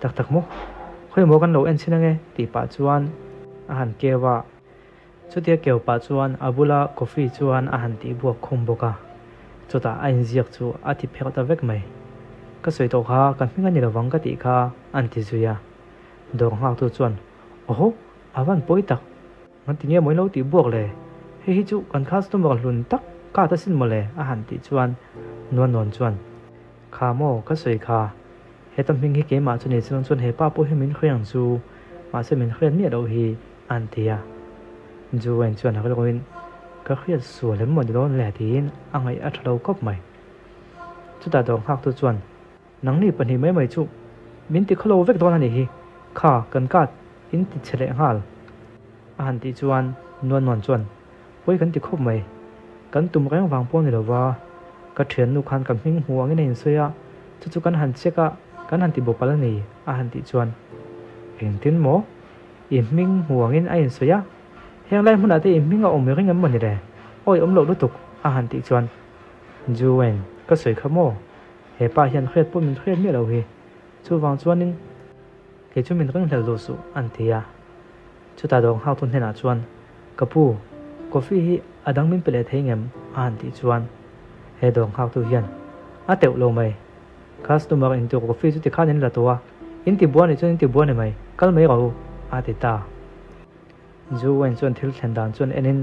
tak mo khoi mo kan lo en sinange ti pa chuan a han kewa chutia keu pa chuan abula coffee chuan a han ti buak khom boka chuta a in ziak chu ati phek ta vek mai ka soi to kha kan hinga ni lawang ka ti kha an ti zuya dong hak tu chuan oho awan poi tak ngan ti nge moi lo ti buak le hi chu kan khas tu mak hlun tak ka ta sin mo le a han ti chuan non chuan kha mo ka soi kha he tam hing hi ke ma chu ni chuan he pa po he min khriang chu ma se min khrian mi lo hi an tia juwen chuan ha loin ka khriat su le mo don le tin angai a thlo kop mai chuta dong hak tu chuan nang ni pani mai chu min ti khlo vek don ani hi kha kan kat in ti chele hal a han ti chuan non chuan poi kan ti khop mai kan tum reng wang pon ni lowa ka thian nu khan kam hing huang in soya chu kan han cheka kan han ti bopal ni a han ti chuan eng tin mo iming huang in a in soya heng lai mun ate iming a om ring am mani re oi om lo lutuk a han ti chuan juwen ka soi khamo he pa hian khret po min khret mi lo hi chu wang chuanin ke chu min reng hel lo su an tia chu ta dong hau thun hena chuan kapu coffee hi adang min pele theingem an ti chuan he dong hau tu hian a teu lo mai customer in tu coffee chu ti khanin la towa in ti buani chuan in ti buani mai kal mai ro a ti ta juwen chuan thil thlendan chuan enin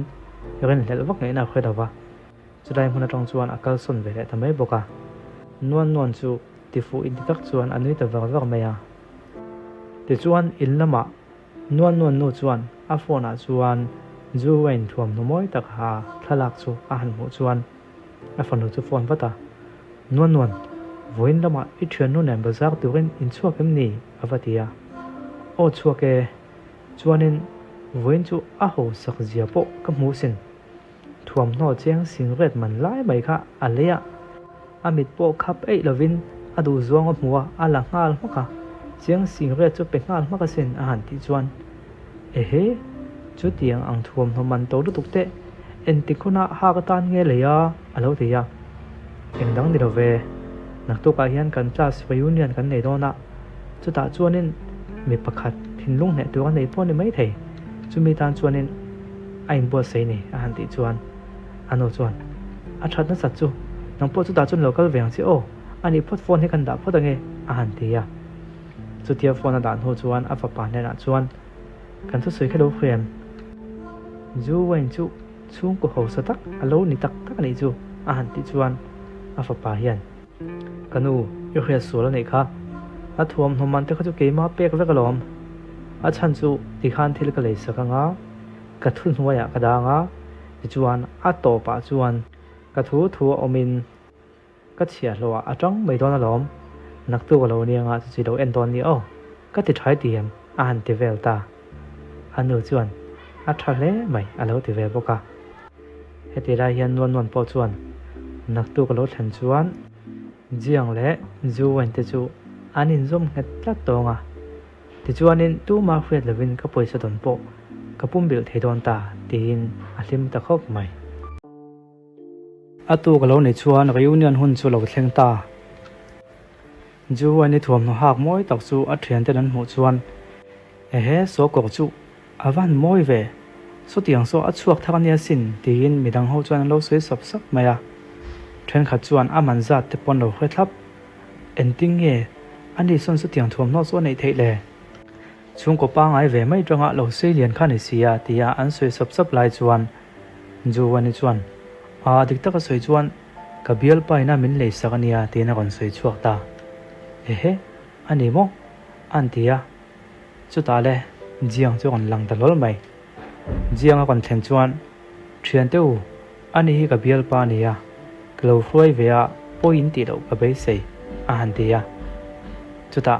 ren hel wak ngai na khredawa chudai huna tong chuan akal sun ve le tamai boka non chu ti fu in tak chuan anui ta war maya ti chuan in lama non no chuan a phone a chuan juwen thuam no moi tak ha thalak chu a han mu chuan a phone chu phone wata non voin lama I thian no nem bazar turin in chuak em ni avatia o chuake chuanin voin chu a ho sak zia po ka mu sin thuam no cheng sing ret man lai mai kha alea amit po khap ei lovin adu zuang muwa ala ngal maka cheng sing ret chu pe ngal maka sin a han ti chuan ehe chu tiang ang thuam no man to lu tukte en ti khuna ha ka tan nge leya alo te ya engdang ni ve nak to ka hian kan class reunion kan nei dona chu ta chuanin mi pakhat hin lung ne tu kan nei pon ni mai thei chumi tan chuanin ain bo sei ni a han ti chuan ano chuan a that na sat chu nang po chu da chun local veng chi o ani phot phone he kan da phot ange a han ti ya chu tia phone a dan ho chuan a fa pa ne na chuan kan thu soi khelo khem zu wen chu chung ko ho sa tak alo ni tak tak ni chu a han ti chuan a fa pa hian kanu yo khia sual nei kha a thuam hnoman te kha chu ke ma pek vek lom a chan chu ti khan thil ka lei sakanga ka thun hnuaya ka danga ti chuan a to pa chuan ka thu thu omin ka chia lo a tang mai don alom nak tu lo ni anga chi lo en don ni o ka ti thai ti hem a han ti vel ta anu chuan a thale mai alo ti ve boka heti ra hian non po chuan nak tu ka lo thlen chuan jiang le zu wen te chu anin zom het tlat tonga ti chuanin tu ma khret levin ka poisa don po kapum bil theidon ta tin alim ta khop mai atu galo nei chuan reunion hun chu lo thleng ta ju ani thuam no hak moi tak chu a thian te nan mu chuan he so ko chu awan moi ve so tiang so a chuak thak ania sin tin midang ho chuan lo soi sap sak maya then kha chuan a man zat te pon lo khre thlap ending nge ani son so tiang thuam no so nei thei le chung ko pa ngai ve mai tanga lo sei lian kha ni sia tia an soi sap lai chuan ju ani chuan a dik tak soi chuan ka bial pa ina min lei sakania te na kon soi chuak ta he ani mo an tia chu ta le jiang chu kon lang ta lol mai jiang a kon thlen chuan thian teu ani hi ka bial pa nia klo hroi ve a point ti lo ka be sei a han tia chu ta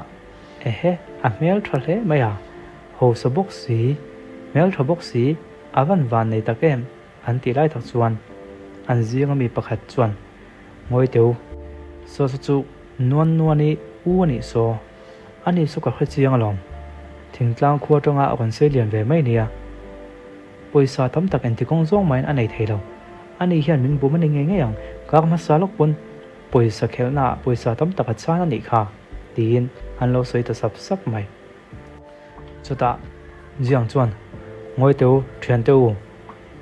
he a mel thale maya ho so box si mel tho box si awan van nei takem an ti lai thak chuan an ziang mi pakhat chuan ngoi teu so chu non ni u ni so ani so ka khchiang alom thingtlang khuwa tonga akon se lian ve mai nia poisa tam tak anti kong zong main anei theilo ani hian min bu man nge nge yang kak ma salok pun poisa khelna poisa tam tak achana ni kha tin an lo soi ta sap mai chuta jiang chuan ngoi teu thian teu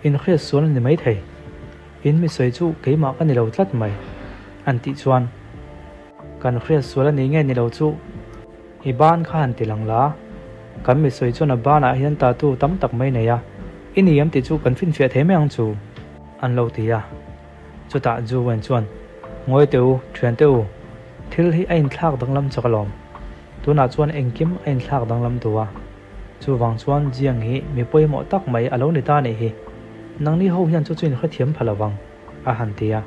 in khre sual ni mai thei in mi soi chu keima ka ni lo tlat mai an ti chuan kan khre sual ni nge ni lo chu i ban kha an ti lang la kan mi soi chu na bana hian ta tu tam tak mai ne ya ini yam ti chu kan fin fe the meang chu an lo ti ya chuta ju wen chuan ngoi teu thian teu thil hi ain thlak danglam chakalom tuna chuan engkim ain thlak danglam tuwa chu wang chuan jiang hi mi poimo tak mai alo ni ta nei hi nangni ho hian chu chuin kha thiam phalawang a han tia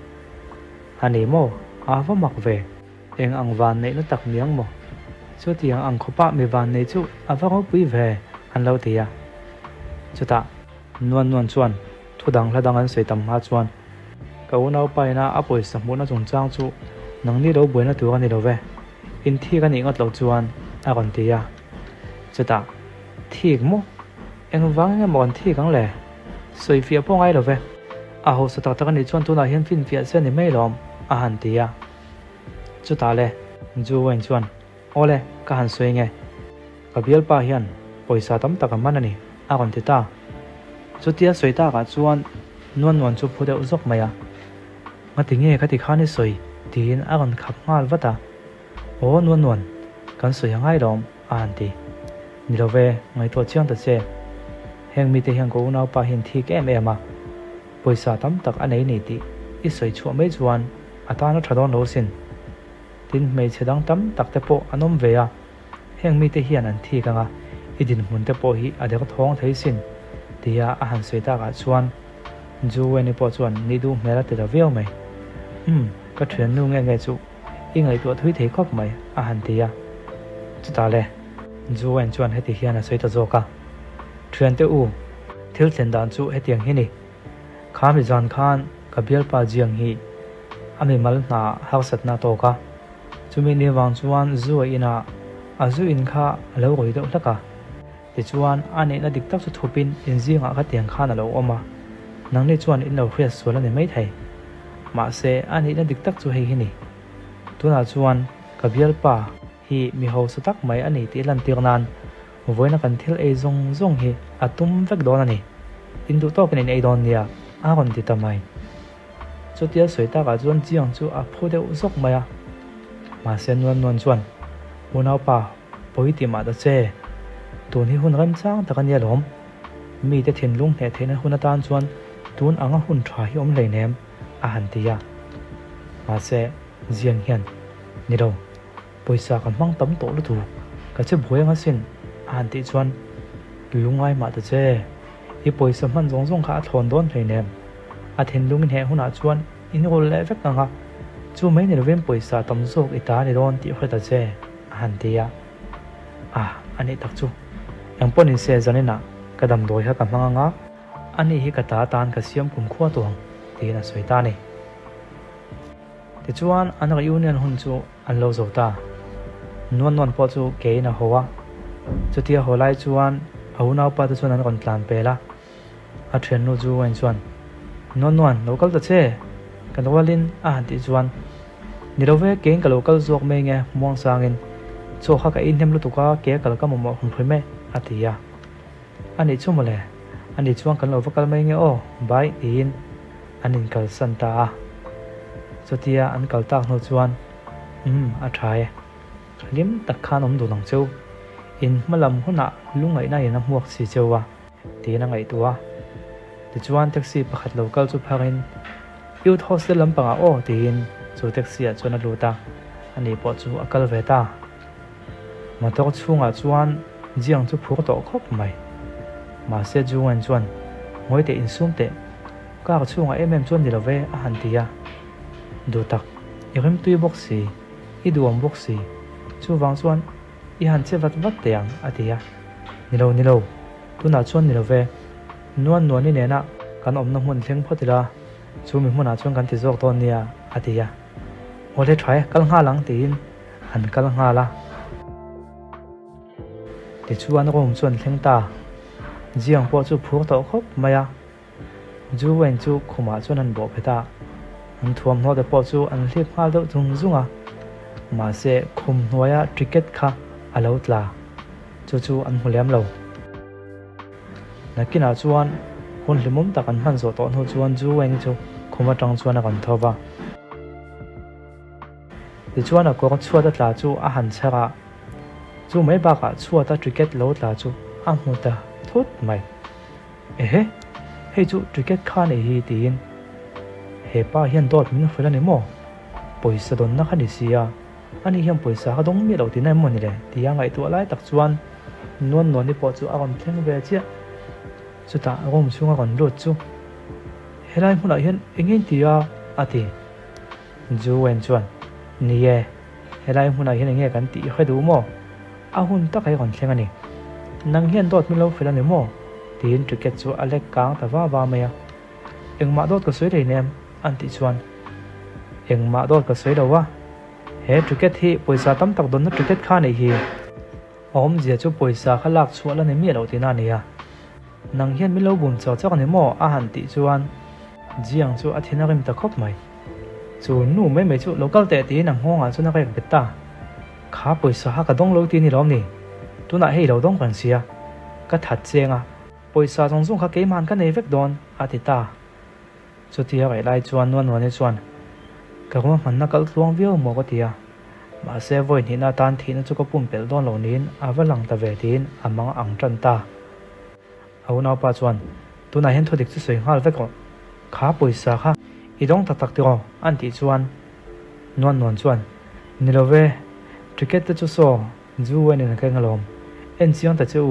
ani mo awa mak ve eng ang van nei na tak miang mo chu tiang ang khopa mi van nei chu awa ngo pui ve an lo tia chuta non chuan thudang hladang an sei tam ha chuan kau nau paina apoi samuna chung chang chu nangni lo buina tu ani lo ve in thi kan ingat lo chuan a kon tia chuta thik mo eng wang nge mon thi kang le soi fia po ngai lo ve a ho sa tak tak ani chuan tu na hian fin fia se ni mai lom a han tia chuta le ju wen chuan ole ka han soi nge ka bial pa hian poisa tam tak man ani a kon ti ta chutia soi ta ka chuan non chu phude uzok maya ngati nge khati khani soi tin a kon khap ngal wata o non kan soi ngai lom a han ti ni lo ve ngai to chiang ta che heng mi te heng ko nau pa hin thi ke me ma poisa tam tak anei ni ti i soi chu mai chuan ata na thadon lo sin tin mei chedang tam tak te po anom ve a heng mi te hian an thi kanga idin mun te po hi adek thong thei sin tia a han soi ta ka chuan ju weni po chuan ni du mera te da veo mai ka thuen nu nge chu ingai tu thui thei khop mai a han tia chuta le ju wen chuan heti hian a soi ta zoka thuen te u thil chen dan chu hetiang hi ni khami jan khan kabial pa jiang hi ami mal na hausat na to ka chumi ni wang chuan zu ina azu in kha lo goi do hlaka ti chuan ani na dik tak chu thupin injinga kha tiang khan alo oma nangni chuan in lo khres sola ni mai thai ma se ani na dik tak chu hei hi ni tuna chuan kabial pa hi mi ho satak mai ani ti lan tir nan voina kan thil ei zong hi atum vek don ani indu to kan ei don nia a kon ti tamai chutia soita ka chuan chiang chu a phu deuh zok maya ma sen non chuan munau pa poiti ma da che tun hi hun ram chang takania lom mi te thin lung he theina hun atan chuan tun anga hun tha hi om leinem a han tia ma se ziang hian ni do poisa kan mang tam to lu thu ka che boyanga sin han ti chuan lungai ma da che i poisa man zong kha thon don leinem a thin lung he huna chuan in rol le vek anga chu mai ni lovem poisa tam zok ita ni don ti khata che han tia ani tak chu yang pon in se zanina kadam doi ha ka manga ani hi kata tan ka siam kum khwa tong ti na soita ni ti chuan anaka union hun chu an lo zota non po chu ke na howa chutia holai chuan aunau pa tu chuan an kon tlan pela a then nu chu wen chuan non local ta che kan walin a han ti chuan ni rove keng ka local zok me nge mong sangin cho kha ka in hem lu tuka ke kal ka mo hum phime atia ani chumole ani chuang kan lo vakal mai nge o bai in anin kal santa chotia an kal tak no chuan a thai lim tak khan om du nang cheu in malam huna lungai na ina muak si chewa ti na ngai tua ti chuan taxi pakhat local chu phangin youth hostel lampanga o tin chu taxi a chona luta ani po chu akal veta matok chunga chuan jiang chu phur to khop mai ma se juan chuan ngoi te insum te ka chunga chuan dilove a han tia du tak irim tui boxi i duam boxi chu wang chuan i han che vat teang atia nilo tuna chuan nilove nuan ni nena kan omna mun thleng photila chu mi hmuna chuan kan ti zok ton nia atia ole thai kal nga lang tin han kal nga la ti chuan rom chuan thleng ta jiang po chu phur to khop maya ju wen chu khuma chuan an bo pheta an thuam no de po chu an hlip hal do zunga ma se khum hnuaya cricket kha alo tla chu an huliam lo nakina chuan hun hlimum tak an man zo to no chuan ju wen chu khuma tang chuan a kan thowa ti chuan a ko chhuat a tla chu a han chara chu mai ba ka chhuat a cricket lo tla chu a hmuta thut mai hei chu cricket kha nei hi tin he pa hian dot min fela ni mo poisa don na khani sia ani hiam poisa ha dong mi lo ti nai mo ni le ti yang ai tu lai tak chuan non ni po chu a kon thleng ve chia chu ta rom chunga kon lut chu helai hmuna hian engin tia ati ju wen chuan ni ye helai hmuna hian enge kan ti khadu mo a hun ta kai kon thleng ani nang hian dot mi lo fela ni mo tin cricket chu alek kang ta wa maya engma dot ka soi nem an ti chuan engma dot ka soi wa he cricket hi poisa tam tak don na cricket kha nei hi om je chu poisa khalak chuala ne mi lo tina nia nang hian mi lo bum chaw chak ni mo a han ti chuan jiang chu a thina rim ta khop mai chu nu mai chu local te ti nang honga chu na kai beta kha poisa ha ka dong lo ti ni lom ni tuna hei lo dong kan sia ka that chenga poisa jong kha ke man ka nei vek don atita chutia vai lai chuan non ni chuan ka ro man na kal tluang viau mo ko tia ma se voi ni na tan thina chu ko pum pel don lo nin avalang ta ve tin amang ang tan ta au na pa chuan tuna hen thodik chu soi ngal vek ko kha poisa kha idong tak ti ro an ti chuan non chuan nilove cricket te chu so ju wen in ka ngalom en chiang ta chu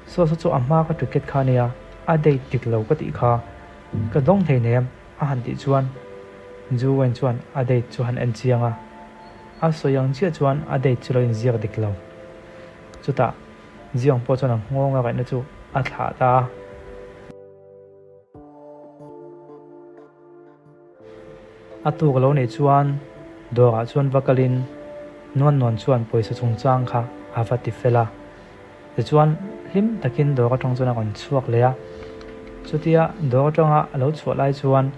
so chu amma ka cricket kha nia a dei tik lo ka ti kha ka dong thei nem a han ti chuan ju wen chuan a dei chu han en chianga a so yang chia chuan a dei chu lo in ziak dik lo chuta jiang po chuan ngonga ka na chu a thla ta a tu ka lo nei chuan do a chuan vakalin non chuan poisa chung chang kha avati fela ti chuan hlim takin do ka thong chuan kon chuak leya chutia do tanga alo chualai chuan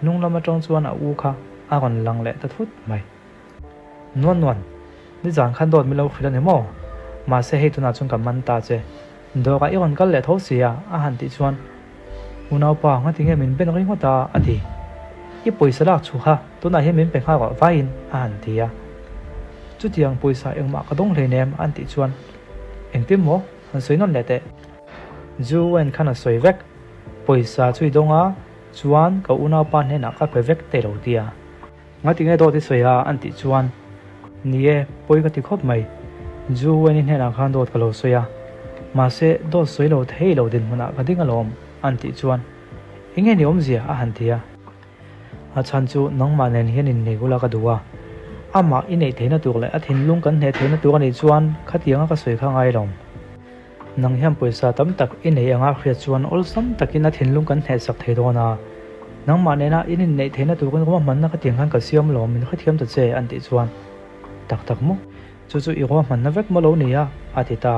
nunglama tong chuan a u kha a kon lang le ta thut mai non ni jang khan dot mi lo khila ne mo มาเสให้ตัวนาจุนกับมันตาเจดอกไอ้คนก็เลยท้อเสียหันติชวนอุณาปางที่เงี้ยมินเป็นริ่งหัวตาอดีอีปุยสลักชัวตัวนาเห็นมินเป็นข้าวกับไฟอินหันติจุดยังปุยสายเองมากระดงเลยเนมอันติชวนเองติมโมมันสวยนั่นแหละแต่จูเวนขันสวยเวกปุยสาช่วยดงชวนกับอุณาปานเห็นนักไปเวกเตลเดียงั้นที่เงี้ยโดที่สวยอันติชวนนี่ปุยก็ติดคบไหมจูเวนเห็นนักขันโดดกลัวสวยมาเสโดดสวยเราเที่ยวดินมันนักดิ้งอารมณ์อันติชวนเองเงี้ยนิยมเสียหันเดียอาชันจูน้องมาเนเห็นนินเนกุลากระดัวอามาอินเอเทนตัวเลยอาทินลุงกันเทนตัวกันในชวนขัดยังก็สวยข้างไอ้ลมนังเฮียมปุยสาตั้มตักอินเอยังอาเขียชวนอลซัมตักินอาทินลุงกันเทสักเทตัวนานังมาเนน่าอินเนเทนตัวกันก็มันนักขัดยังขันกับเสียมลมมันขัดยังตัดเจอันติชวนตักมุจู่ๆอีกว่ามันนับเวกมาโลนี่อาทิตา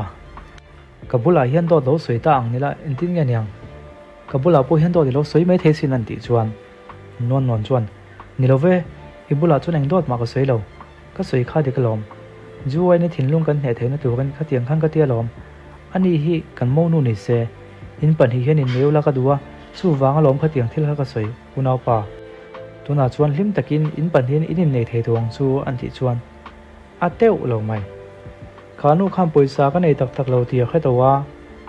กับบุลาเฮียนตัวโลสวยต่างนี่ละอินทินกันยังกับบุลาปุยเฮียนตัวที่โลสวยไม่เทสินันติชวนนวลชวนนี่เราเวอีบุลาชวนเองโดดมาก็สวยเราก็สวยข้าเด็กลมจู่ไว้ในถิ่นลุงกันเทนตัวกันขัดยังขันกับเตี้ยลมอันนี้ฮีกันโมนูนิเซอินปันฮีเฮียนอินเลี้ยวแล้วก็ดูว่าสู้วางลมขัดยังที่แล้วก็สวยอุณาป่าตัวน่าชวนลิมตะกินอินปันเฮียนอินในเทดวงสู้อันติชวนอาเต้วเราไม่ขานุข้ามปุยสากันในตักเราเตียแค่ตัว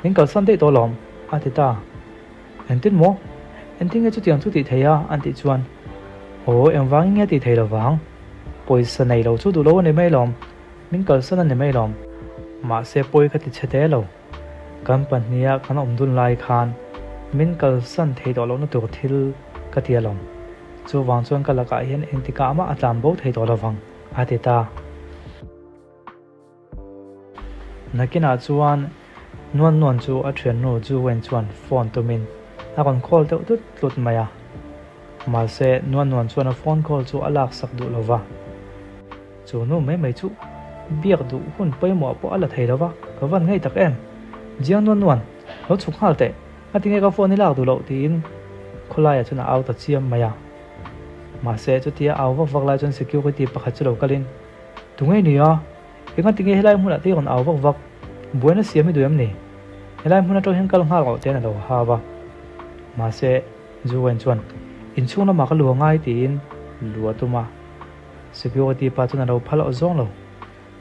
นิ่งกับสันติตัวลมอาทิตาเอ็นตินโมเอ็นติงก็จุดยังจุดติเทียอันติชวนโอ้เอ็มวางเงี้ยติเทียเราวางปุยสในเราจุดดูโลในไม่ลมนิ่งกับสันในไม่ลมมาเสปุยก็ติดเฉดเรากันปันเนียกันอมดุลไลคานมิ่งกับสันเทียตัวเราในตัวทิลก็เทียลมจู่วางจวนกันละกายเห็นเอ็นติกามาอาจารย์บอกเทียตัวเราวังอาทิตานักกินอาจวนนวลจูอัจฉริยจูเวนชวนฟอนตัวมินอาคนคอลเตอุดหลุดมามาเสนวลชวนฟอนคอลจูอลักสักดูลวะจูนู้ไม่จูเบียกดูหุ่นไปหมอปออะไรไทยลวะก็วันไงตักเอ็มเจียงนวลรถสุขฮัลเตะอาทิตย์นี้ก็ฟอนนี่ลากดูเราทีนคนไล่จนเอาตัดเชียมมาเสจุดที่เอาวักไล่จนสกิลก็ตีปะขัดจุดเรากลินตรงนี้ยังงั้นทิ้งให้ไล่มุ่งละที่คนเอาวักบัวน่ะเสียไม่ดูยังนี่ไล่มุ่งละตัวเห็นกำลังหาเราเต้นเราหาว่ามาเสจูเวนชวนอินช่วงนั้นมาก็หลวงง่ายตีนหลวงตัวมาสกิลตีปาจนเราพัลเอาจ้องเรา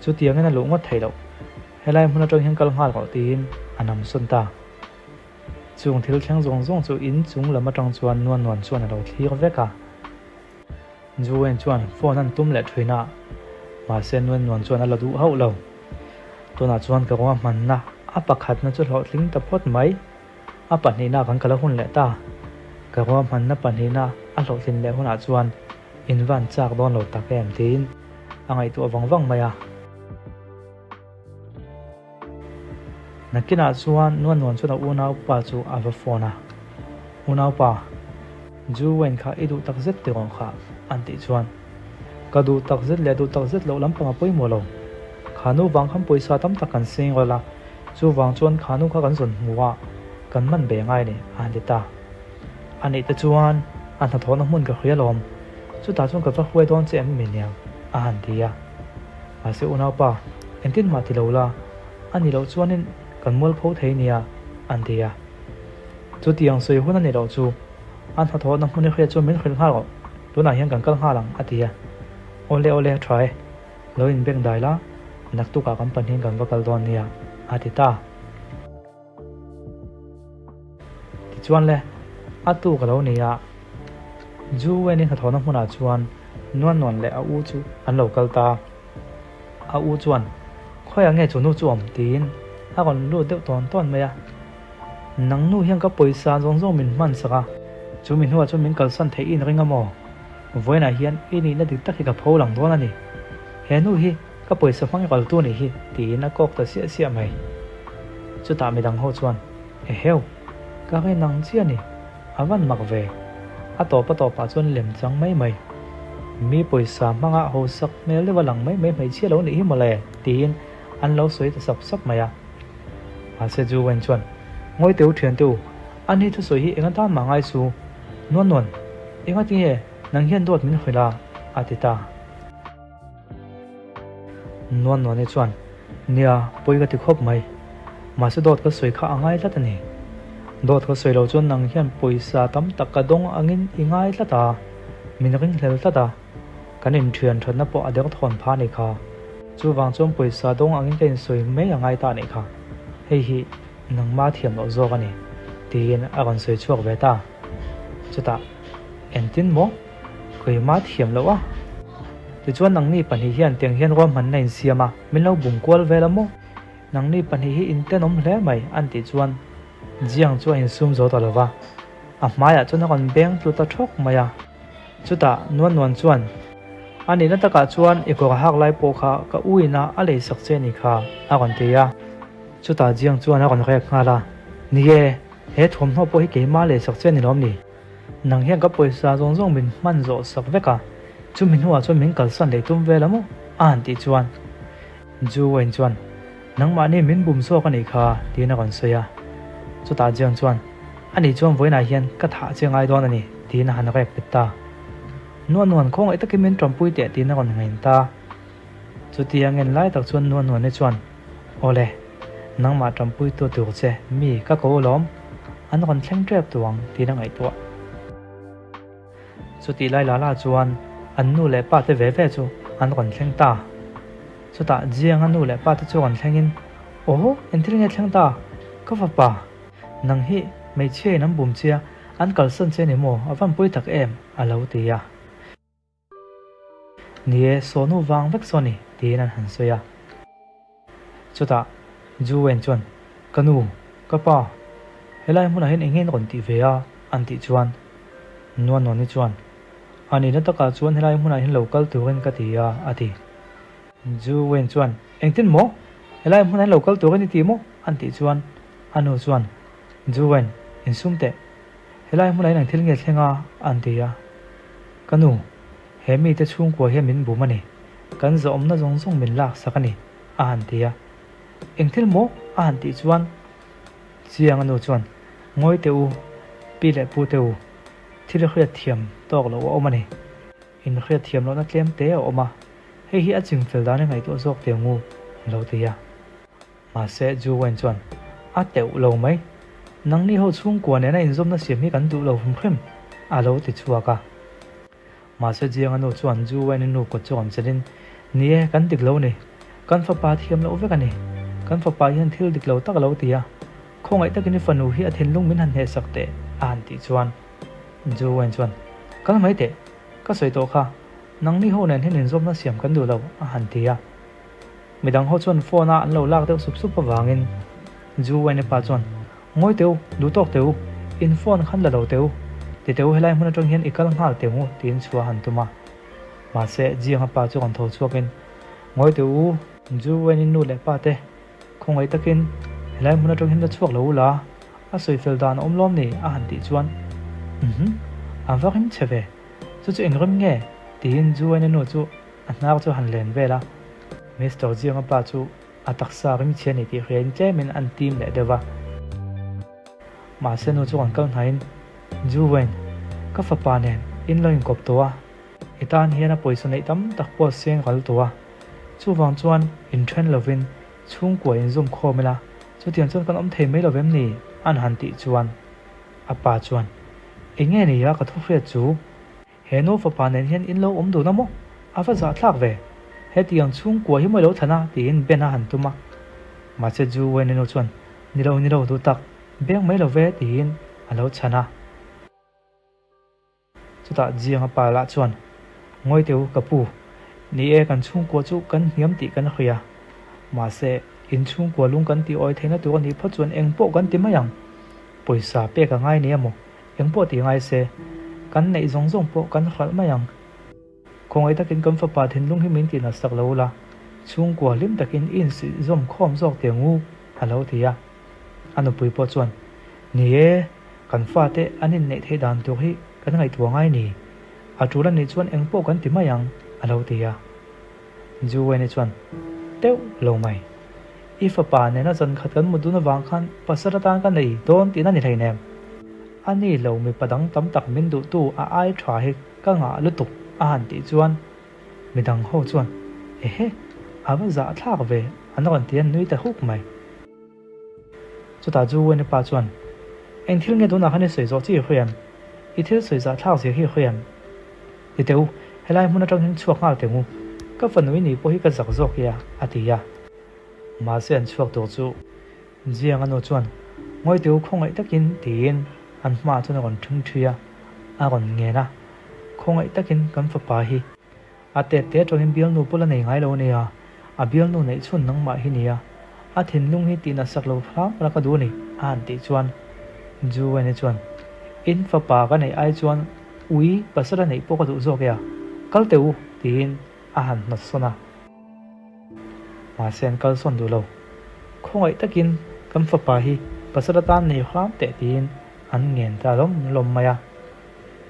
จุดที่ยังงั้นหลวงวัดไทยเราไล่มุ่งละตัวเห็นกำลังหาเราตีนอันนั้นสุนตาจุงที่เราแข่งจ้องจูอินจุงแล้วมาจังชวนนวลชวนเราที่เขาเวกาจูเวนชวนฟอนั้นตุ้มเล็ดช่วยน่ะมาเส้นนวลชวนเราดูเขาเราตัวน่าชวนกับว่ามันนะอาปักขัดนั่นจะหลอดลิงตะพดไหมอาปันนี้น่ากันกระหุ่นแหละตากับว่ามันนะปันนี้น่าอาหลอดลินแล้วน่าชวนอินวันจากโดนหลอดตะแกมทีนอะไรตัววังไหมนักกินอาชวนนวลชวนอุณาป่าจูอาฟฟอนะอุณาป่าจูเวนข้าอิดูตักเซตเตอร์ข้าอันติชวนก็ดูตักเซตเลยดูตักเซตเราล้ำปังปุยมัวเราขานุบางคำปุยสาตั้มตักกันเสียงก็ละจู่วางชวนขานุข้ากันส่วนหัวกันมันเบ่งง่ายเนี่ยอันเดตาอันนี้แต่ชวนอันถัดทอนน้ำมันกับเขียลมจู่ตาชวนกับพระคุยโดนเสียมเหมียงอันเดียมาเสียอุณาป่าเอ็นตินมาติเราละอันนี้เราชวนนี่กันมัวพูดเทียนี่อันเดียจู่ที่ยังสวยหุ่นนั่นเราจู่อันถัดทอนน้ำมันเขียชวนไม่เคยข้าวตัวไหนยังกันก็ข้าหลังอันเดียโอเล่ try เราอินเบ่งได้ละนักตุกากันปันหินกันวักลดอนเนี่ยอาทิตาที่ชวนเลยอาตุกเราเนี่ยจูเวนี่ขัดทอน้ำมันชวนนวลเลยอาอูจูอันเรากลตาอาอูชวนค่อยยังไงจูนู้จูอมตีนอาก่อนรู้เด็กตอนไหมนังนู้ยังก็ปุยซาจงมินมันสักจูมินหัวจูมินกัลสันเทอินริงก์มอวันไหนเฮียนอินี่น่าติดตักกับพูหลังตัวนั่นนี่เห็นนู้ฮีก็ปุยสฟังกับตัวนี่ฮีตีนักกอกตัดเสียไหมจุดตาไม่ดังหัวชวนเฮ้ยก็ให้นังเสียนี่อาวันมักเวอาต่อปะชวนเหลี่ยมจังไม่มีปุยสามมังอาหัวสักเมื่อเรียกว่าหลังไม่เชี่ยแล้วนี่มาเลยตีนอันเราสวยแต่สับไหมอาเซจูเวนชวนงอยเตียวเถียนเตียวอันนี้ทุกสวยฮีเอ็งตามมังไอซูนวลเอ็งที่นังเฮียนโดดมินคุยละอาทิตานวลนี่ชวน nia poi ka ti khop mai ma se dot ka soi kha angai la tani dot ka soi lo chon nang hian poisa tam tak ka dong angin ingai la ta min ring hlel ta da kan in thian thon na po adeng thon pha ni kha chu wang chom poisa dong angin ken soi me angai ta ni kha hei hi nang ma thiam lo zo ka ni tin a kan soi chuak ve ta chuta entin mo koi ma thiam lo a ti chuan nang ni pani hian teng hian rom han nei siama min lo bung kwal ve la mo nang ni pani hi in tenom hle mai an ti chuan jiang chu in sum zo ta lova a maya chu na kon beng tu ta thok maya chuta nuan chuan ani na taka chuan iko hak lai po kha ka uina a le sak che ni kha a kon te ya chuta jiang chuan a kon rek nga la ni ye he thom no po hi ke ma le sak che ni lom ni nang hian ka poisa zong zong min man zo sak veka chu min huwa chu min kal san le tum ve lamo an ti chuan ju wen chuan nang ma ni min bum so ka ni kha ti na kon soya chuta jiang chuan ani chuan voina hian ka tha chengai don ani ti na han rek pitta nuan khong ai takin min trampui te ti na kon ngain ta chuti angen lai tak chuan nuan ne chuan ole nang ma trampui to tu che mi ka ko lom an kon thleng trep tuang ti na ngai to chuti lai la chuan an nu le pa te ve chu an kon thleng ta chuta jiang an nu le pa te chu kon thlengin oho enthil nge thleng ta ka fa pa nang hi mei che nam bum chia an kal san che ni mo avan pui tak em alo ti ya nie sonu wang vek soni ti nan han soya chuta ju wen chuan kanu ka pa helai mun hin engin kon ti ve a an ti chuan nuan ni chuan ani na taka chuan helai mun hin local turin ka ti ya ati ju wen chuan engtin mo helai mun hin local turin ti mo an ti chuan anu chuan ju wen in sumte helai mun hin thil nge thlenga an ti ya kanu he mi te chung ko he min bu mani kan zo om na zong zong min lak sakani a han ti ya engthil mo a han ti chuan chiang anu chuan ngoi te u pi le pu te u thil khria thiam tok lo o mani in khria thiam lo na tlem te o ma hei hi a ching fel da ngai to zok te ngu lo te ya ma se ju wen chuan a te u lo mai nang ni ho chung ko ne na in zom na siam hi kan du lo hum khem a lo ti chuaka ma se jiang anu chuan ju wen nu ko chuan chelin nie kan dik lo ni kan fa pa thiam lo ve kan ni kan fa pa hian thil dik lo tak lo ti ya khong ai takin fanu hi a thin lung min han he sakte an ti chuan ju wen chuan kan mai te ka soi to kha nang ni ho nen hin in zom na siam kan du lo a han ti ya midang ho chuan phone a an lo lak te sup sup awangin ju wen pa chuan ngoi teu du tok teu in phone khan la lo teu ti teu helai mun atong hian ikal ngal teu tin chua han tuma ma se jiang pa chu kan tho chuakin ngoi teu ju wen in nu le pa te khong ai takin helai mun atong hian la chuak lo la a soi fel dan om lom ni a han ti chuan a vakin cheve chu chu engrim nge tin ju wen nu chu a nak chu han len vela Mr. Jiang pa chu atak sa rim chen ni ti ren che min an team le dewa ma se nu chu kan kal hain ju wen ka fa pa nen in loin kop towa itan hiana poison nei tam tak po seng gal towa chu wang chuan in thren lovin chung ko in zum kho mela chu tian chuan kan om thei mai lovem ni an han ti chuan apa chuan enge ni ya ka thu fe chu he no fa pa nen hian in lo om du na mo afa za thlak ve he tiang chung ko hi moi lo thana ti in bena han tuma ma che ju wen no chuan ni lo du tak beng mai lo ve ti in alo chana chuta jiang pa la chuan ngoi teu kapu ni e kan chung ko chu kan hiam ti kan khia ma se in chung ko lung kan ti oi theina tu ni pha chuan eng po kan ti mayang poisa pe ka ngai ni amo eng po ti ngai se kan nei zong zong po kan khal mayang khong ai takin kan fa pa thin lung hi min ti na sak lo la chung ko lim takin in si zom khom zok te ngu alo ti ya anu pui po chuan ni e kan fa te anin nei thei dan tu hi kan ngai tu ngai ni atula ni chuan eng po kan ti mayang alo ti ya ju wen ni chuan teu lo mai ifa pa ne na chan khat kan mudu na wang khan pasara tan kan nei don ti na ni thei nem ani lo mi padang tam tak min du tu a ai thwa hi ka nga lutuk a han ti chuan midang ho chuan ehe ava za thak ve an ron tian nui ta huk mai chu ta chu wen pa chuan eng thil nge do na khane soi zo chi hriam I thil soi za thlau se hi hriam ti teu helai mun atang hin chuak ngal tengu ka fanui ni po hi ka zak zok ya atia ma se an chuak to chu jiang ano chuan ngoi teu khongai takin tin an ma chu na ron thung thuya a ron nge na khongai takin kan fa pa hi ate te tongin bial nu pula nei ngai lo ne ya a bial nu nei chun nang ma hi ni ya a thin lung hi tina sak lo phra ra ka du ni an ti chuan ju wa ne chuan in fa pa ka nei ai chuan ui pasara nei po ka du zo kya kal teu tin a han na sona ma sen kal son du lo khongai takin kan fa pa hi pasara tan nei khram te tin an ngen ta lom maya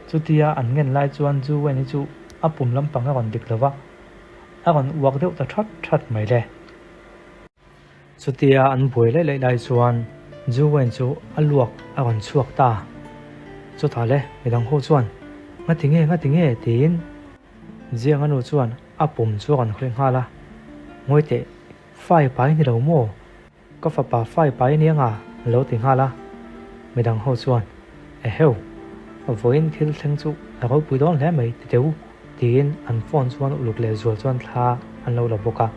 chutia an ngen lai chuan ju wa ni chu apum lampang a ron dik lova a ron wak deuh ta that mai le chutia an boi le lai chuan ju wen chu aluak a ron chuak ta chu tha le midang ho chuan nga tinge tin jiang anu chuan apum chu ron khleng hala ngoi te fai pai ni lo mo ka fa pa fai pai ni nga lo ti hala midang ho chuan e heu voin thil thleng chu a ro pui don le mai ti teu tin an phone chuan uluk le zual chuan thla an lo la boka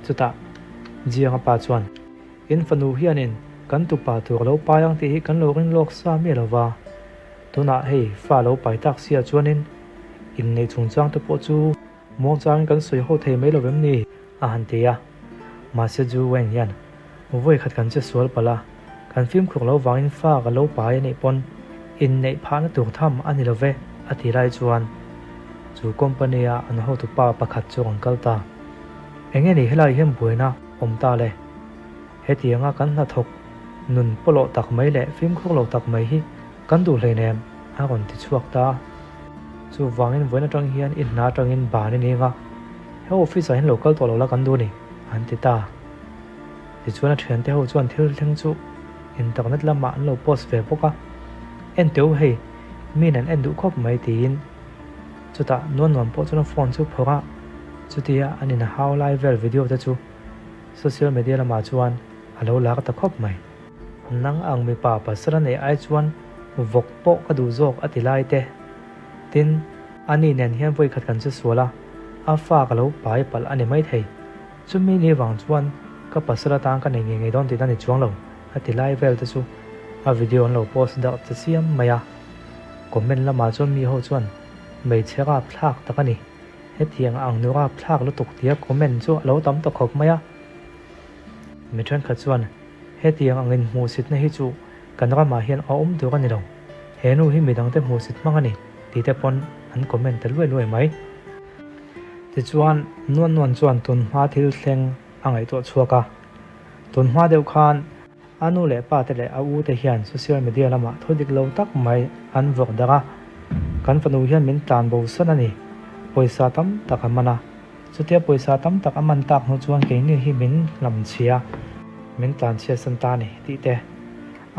chuta jiang pa chuan in fanu hianin kan tu pa tur lo payang ti hi kan lo ring lok sa mi lova tuna hei fa lo pai tak sia chuanin in nei chung chang te po chu mo chang kan soi ho thei mai lo vem ni a han te ya ma se ju wen yan voi khat kan che sual pala kan film khuk lo wangin fa ga lo pai nei pon in nei pha na tur tham ani lo ve ati rai chuan chu company a an ho tu pa pakhat chu ang kalta enge ni helai hem buina omta le hetianga kan na thok nun polo tak mai le film khuk lo tak mai hi kan du hle nem a ron ti chuak ta chu wangin voina tang hian in na tangin ba ni nga he office a hin local to lo la kan du ni an ti ta ti chuan a thian te ho chuan thil thleng chu in taknat lama an lo post ve poka en teu hei min an en du khop mai tin chuta non po chuan phone chu phora chutia anin how live video ta chu social media lama chuan alo la ka ta khop mai nang ang mi pa pasara nei ai chuan vok po ka du zok atilai te tin ani nen hian voi khat kan chu suala a fa ka lo pai pal ani mai thei chumi ni wang chuan ka pasara tang ka nei nge don ti ta ni chuang lo atilai vel ta chu a video an lo post da ta siam maya comment lama chuan mi ho chuan mei chega phlak takani hetiang ang nura phlak lu tuk tia comment chu lo tam ta khop maya mi than kha chuan hetiang angin mu sit na hi chu kanra ma hian a du ka ni lo henu hi midang te mu sit mangani ti te pon an comment ta loi mai ti chuan non chuan tun ma thil thleng angai to chuaka tun ma deuh khan anu le pa te le a u te hian social media lama thodik lo tak mai an vok danga kan fanu hian min tlan bo san ani poisa tam tak amana chutia poisa tam tak aman tak no chuan ke ni hi min lam chia min tlan chia san ta ni ti te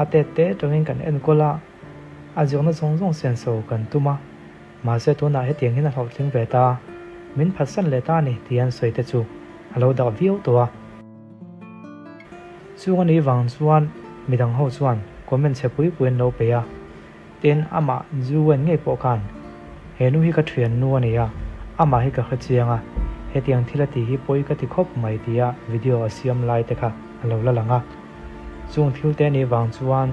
ate te tongin kan en kola a jong na zong sen so kan tuma ma se to na he tiang hin a hlo tling ve ta min phasan le ta ni tian soi te chu alo da view to a chuan ni wang chuan midang ho chuan comment che pui puin lo pe ya ten ama juwen nge po khan henu hi ka thian nu ani ya ama hi ka khachianga hetiang thilati hi poi ka ti khop mai tia video asiam lai te kha alo la langa chung thil te ni wang chuan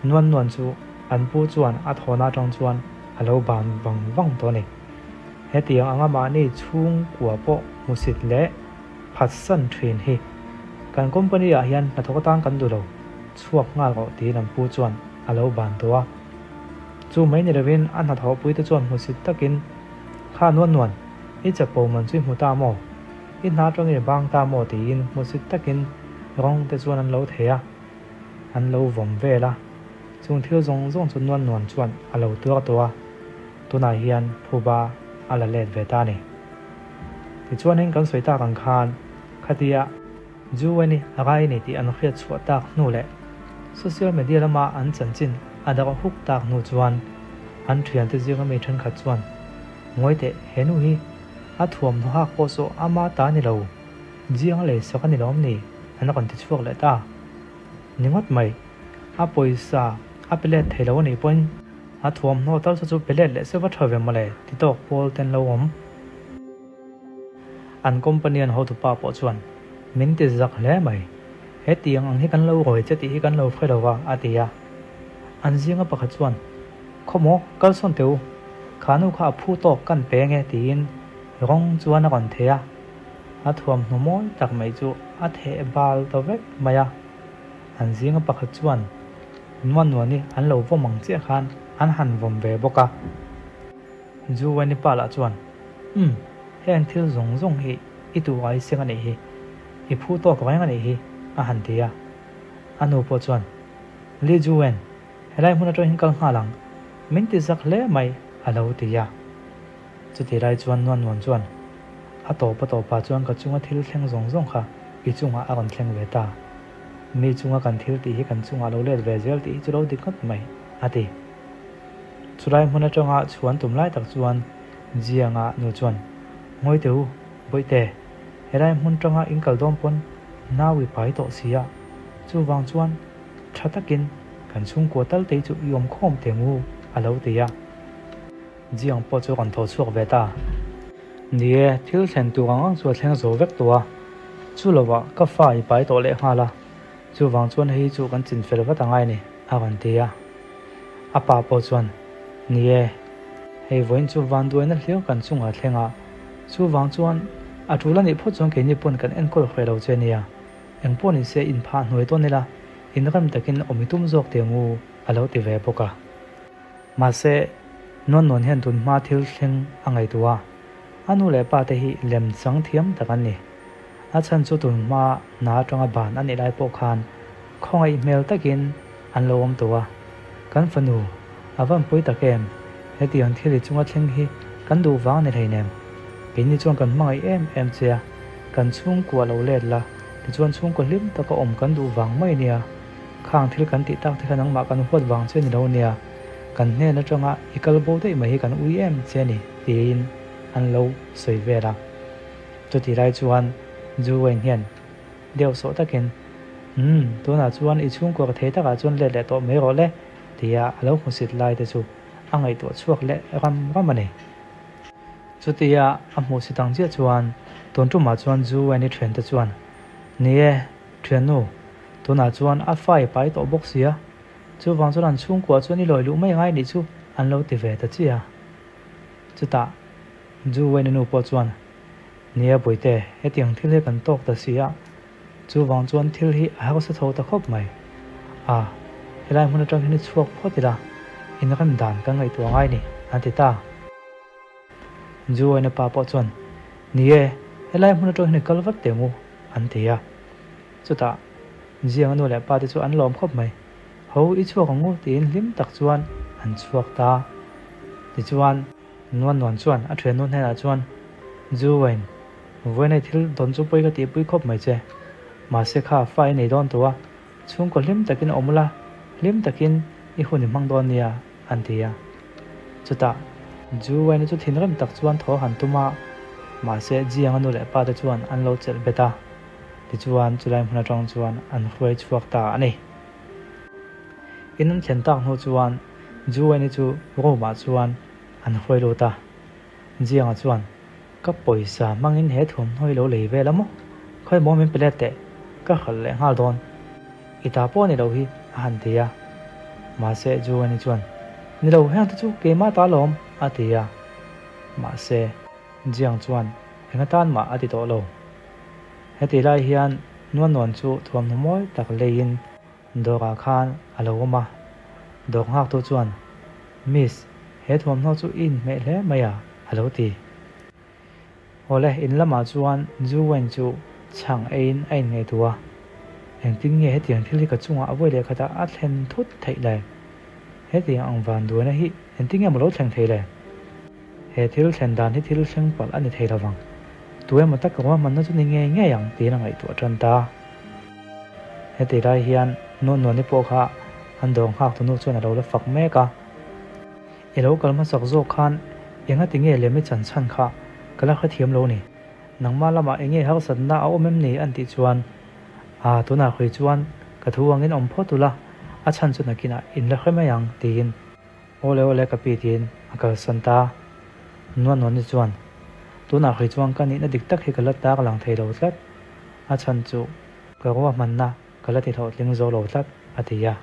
non chu an pu chuan a thona tang chuan alo ban wang to ni hetiang anga ma ni chung kwa po musit le phasan thrin hi kan company a hian na thoka tang kan du lo chuak ngal ro ti nam pu chuan alo ban to a chu mai ni revin an na tho pui te chuan musit takin kha non i cha po man chui mu ta mo in na tong ni bang ta mo ti in musit takin rong te chuan an lo theya an lo vom vela chung thil zong chu non chuan alo tur to a tuna hian phuba ala let ve ta ni ti chuan in kan soi ta kan khan khatia juwani agai ni ti an khia chhuat tak nu le social media lama an chanchin adaka huk tak nu chuan an thian te jinga me than kha chuan ngoi te henu hi a thuam no hak po so ama ta ni lo jiang le sakani lom ni an kan ti chuak le ta ningot mai a poisa a pelet thelo ni point a thuam no tal chu pelet le se wa thave male ti tok pol ten lo om an company an ho tu pa po chuan min ti zak hle mai he tiang ang hi kan lo roi che ti hi kan lo phrelowa atia an zinga pakha chuan khomo kalson teu khanu kha phu tok kan pe nge tin rong chuan a kan thea a thuam no moi tak mai chu a the bal to vek maya an zinga pakha chuan nuan ni an lo vo mang che khan an han vom ve boka ju wani pala chuan heng thil zong hi i tu ai senga nei hi i phu tok wai nga nei hi a han tia anu po chuan li juwen helai huna to hin kal halang min ti zak le mai alo tia chu ti rai chuan non chuan a to pa chuan ka chunga thil thleng zong kha i chunga a kan thleng ve ta mi chunga kan thil ti hi kan chunga lo le ve zel ti chu lo dikot mai ati churai huna tonga chuan tum lai tak chuan jianga nu chuan ngoi teu boite helai mun tonga inkal dom pon nawi pai to sia chu wang chuan thatakin kan chung ko tal te chu yom khom tengu alo tia jiang po chu kan tho chuak ve ta nie thil thlen tu ang chu thleng zo vek tua chu lowa ka fai pai to le hala chu wang chuan hi chu kan chin fel wa tangai ni awan tia apa po chuan nie hei voin chu van duai na hleu kan chunga thlenga chu wang chuan a thula ni pho chong ke ni pon kan en kol khwelo che nia eng pon ni se in pha hnoi to nila in ram takin omitum jok tengu alo ti ve boka ma se non hen tun ma thil thleng angai tuwa anu le pa te hi lem chang thiam takan ni a chan chu tun ma na tonga ban ani lai po khan khongai mel takin an lom tuwa kan fanu awan pui takem heti an thili chunga thleng hi kan du wang ni theinem pin ni chuan kan mangai em chia kan chung kwa lo let la ti chuan chung ko lim ta ko om kan du wang mai nia khang thil kan ti tak the kanang ma kan hot wang che ni lo nia kan ne na tonga ikal bo te mai kan ui em che ni tin an lo soi vera to ti rai chuan ju wen hian deu so takin to na chuan i chung ko ka the ta ka chuan le to me ro le tia alo khusit lai te chu angai to chuak le ram ani chu tia a mu si tang che chuan ton tu ma chuan ju wen ni thlen ta chuan nie thlen nu to na chuan a fai pai to box sia chu wang chuan an chung ko chuan ni loi lu mai ngai ni chu an lo ti ve ta chia chu ta ju wen nu po chuan nia boite he tiang thil he kan tok ta sia chu wang chuan thil hi a ho sa tho ta khop mai helai hmun atang ni chuak photila in ram dan ka ngai tu ngai ni antita ju wen pa po chuan nie helai hmun atang ni kalwat tengu antia chu ta jiang anu le pa te chu an lom khop mai ho i chuak angu tin lim tak chuan an chuak ta ti chuan non chuan a thlen non hena chuan ju wen voinai thil don chu poi ka ti pui khop mai che ma se kha fai nei don tua chung ko lim takin omula lim takin i huni mang don nia antia chuta ju wen chu thin ram tak chuan tho han tuma ma se jiang anu le pa te chuan an lo chel beta ti chuan chulai hmuna tong chuan an hruai chuak ta ani inun thlen tak no chuan ju wen chu ro ma chuan an hruai lo ta jiang a chuan ka poisa mangin he thum hoi lo lei ve lamo khoi mo min pelete ka khal le ngal don ita po ni lo hi han tia ma se ju ani chuan ni lo hang chu ke ma ta lom atia ma se jiang chuan enga tan ma ati to lo heti lai hian non chu thuam nu moi tak lein dora khan alo ma dok hak to chuan miss he thuam no chu in me le maya alo ti ole in lama chuan ju wen chu chang ein ngai tua eng ting nge he tiang thil ka chunga avoi le khata a thlen thut thei le he tiang ang van du na hi eng ting em lo thleng thei le he thil thlen dan hi thil thleng pal ani thei lawang tuai ma tak ka man na chu ni nge yang ti na ngai tu tran ta he ti rai hian non ni po kha an dong hak tu nu chuan alo la fak me ka elo kalma sak zo khan enga tinge le me chan kha kala kha thiam lo ni nangma lama enge hak sanna a omem ni an ti chuan tuna khui chuan ka thuangin om photula a chan chu nakina in la khema yang tin ole kapi tin akal santa non ni chuan tuna khui chuang kan ni na dik tak hi kala tak lang thei lo tlat a chan chu ka wa manna kala ti thot ling zo lo tlat atia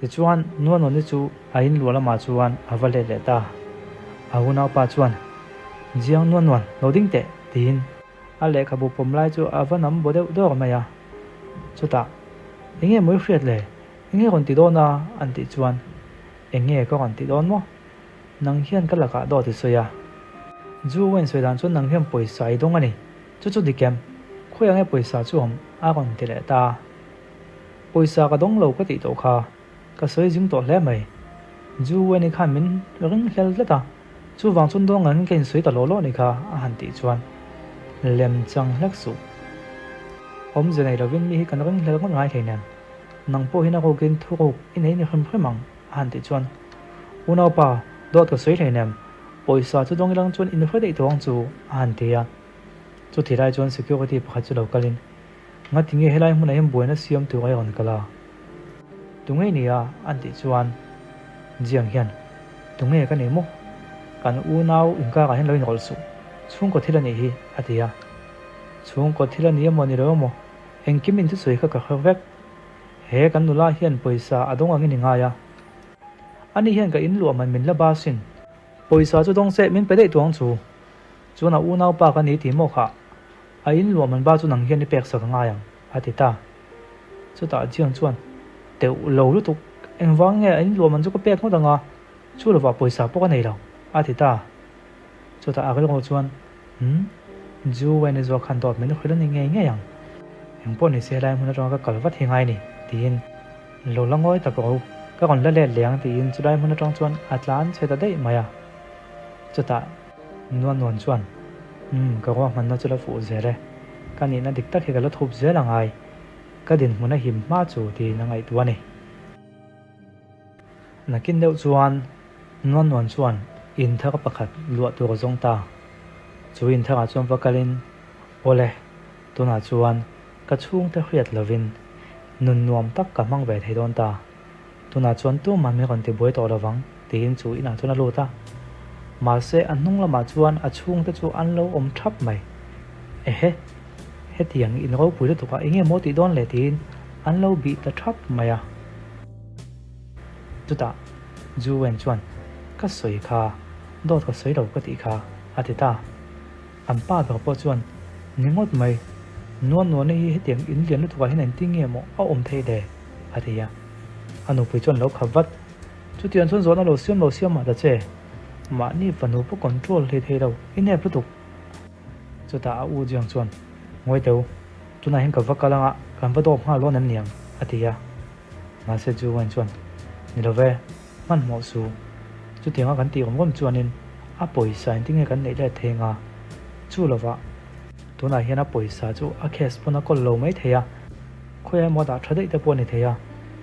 ti chuan non ni chu a in lu lama chuan avale le ta auna pa chuan jiang non loading te tin a le khabu pomlai chu avanam bodeu do ma ya chuta enge moi hriat le enge kon ti dona an ti chuan enge ko kon ti don mo nang hian ka laka do ti soya ju wen soi dan chu nang hian poisa I dong ani chu dikem khoi ange poisa chu hom a kon ti le ta poisa ka dong lo ka ti to kha ka soi jing to hle mai ju wen ni khan min ring hlel la ta chu wang chun dong an ken soi ta lo ni kha a han ti chuan lem chang lak su om je nei lovin mi kan ring hlel ngai theinan nang po hina ko ken thu ko in nei ni kham khmang han ti chuan unau pa dot ka soi theinam poisa chu dong lang chuan in hre dei tawng chu han tia chu thirai chuan security pakhat chu lo kalin nga tinge helai mun ahem buina siam tu ai on kala tungai nia an ti chuan jiang hian tungai ka nei mo kan unau inka ka hen loin ol su chung ko thilani hi atia chung ko thilani mo ni ro mo engkim in chu soi ka khawek he kan nula hian poisa adong angin nga ya ani hian ka in lu man min la ba sin poisa chu dong se min pe dei tuang chu chuna unau pa ka ni ti mo kha a in lu man ba chu nang hian ni pek sa nga yang atita chu ta jiang chuan teu lo lu tu engwang nge in lu man chu ko pek mo danga chu lo wa poisa po ka nei lo atita chu ta agal ko chuan ju wen zo khan dot min khul ni nge yang eng po ni se lai mun ro ka kalwat hi ngai ni tin lo langoi ta ko ka kon la le leng tin chu dai mun tong chuan atlan che ta dei maya chu ta non chuan ka wa man na chu la fu zere ka ni na dik tak hi ka la thup ze la ngai ka din mun a him ma chu ti na ngai tu ani nakin deuh chuan non chuan in thaka pakhat luwa tu ko zong ta chu in thaka chuan vakalin ole tuna chuan ka chung te hriat lovin nun nuam tak ka mang ve thei don ta tuna chuan tu man me kon ti boi to lawang tin chu ina chuna lu ta ma se an nung lama chuan a chung te chu an lo om thap mai he tiang in ro pui tu ka enge mo ti don le tin an lo bi ta thap maya chuta ju wen chuan ka soi kha dot ka soi lo ka ti kha atita ampa do po chuan ningot mai non hi tiang in lian lu tu ka hin ting nge mo a om thei de atia anu pui chuan lo khawat chu tian chuan zona lo siam ma da che ma ni vanu po control le thei lo in he plutuk chu ta u jiang chuan ngoi teu tuna hin ka vakalanga kan va do ma lo nan niam atia ma se ju wan chuan ni lo ve man mo su chu tianga kan ti gom chuanin a poisa in tinge kan nei le thenga chu lova tuna hian a poisa chu a khes pona kol lo mai theya khoya mo da thadei te poni theya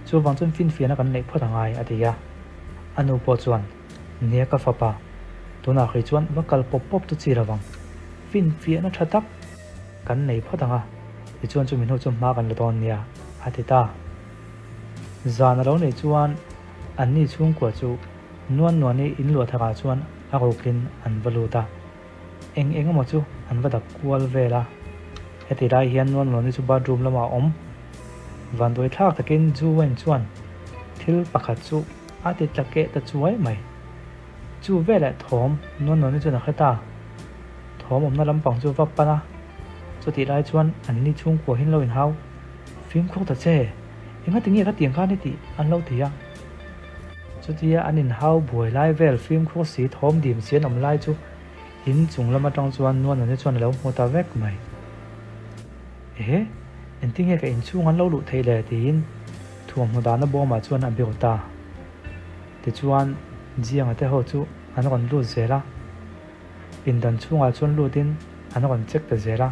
chu wang chun fin fiana kan nei photangai atia anu po chuan nia ka fapa tuna khri chuan vakal pop tu chi rawang fin fiana thatak kan nei photanga ti chuan chu min ho chu ma kan la don nia atita zan ro nei chuan an ni chung ko chu non ni in lo thaka chuan a rokin an valuta eng mo chu an va dak kwal vela heti rai hian non ni chu bedroom lama om van doi thak takin chu wen chuan thil pakhat chu ati tlake ta chuai mai chu vela thom non ni chu na khata thom om na lampang chu va pana chu ti rai chuan an ni chung ko hin lo in hau phim khok ta che enga tingi ka tiang kha ni ti an lo thia chu tia an in hau buai lai vel phim khok si thom dim sian om lai chu in chung lama tang chuan non ni chuan lo mo ta vek mai en tinge ka in chung an lo lu thei le tin thuam ho da na bo ma chuan an biu ta ti chuan jiang ate ho chu an kon lu zela in dan chunga chuan lu tin an kon check ta zela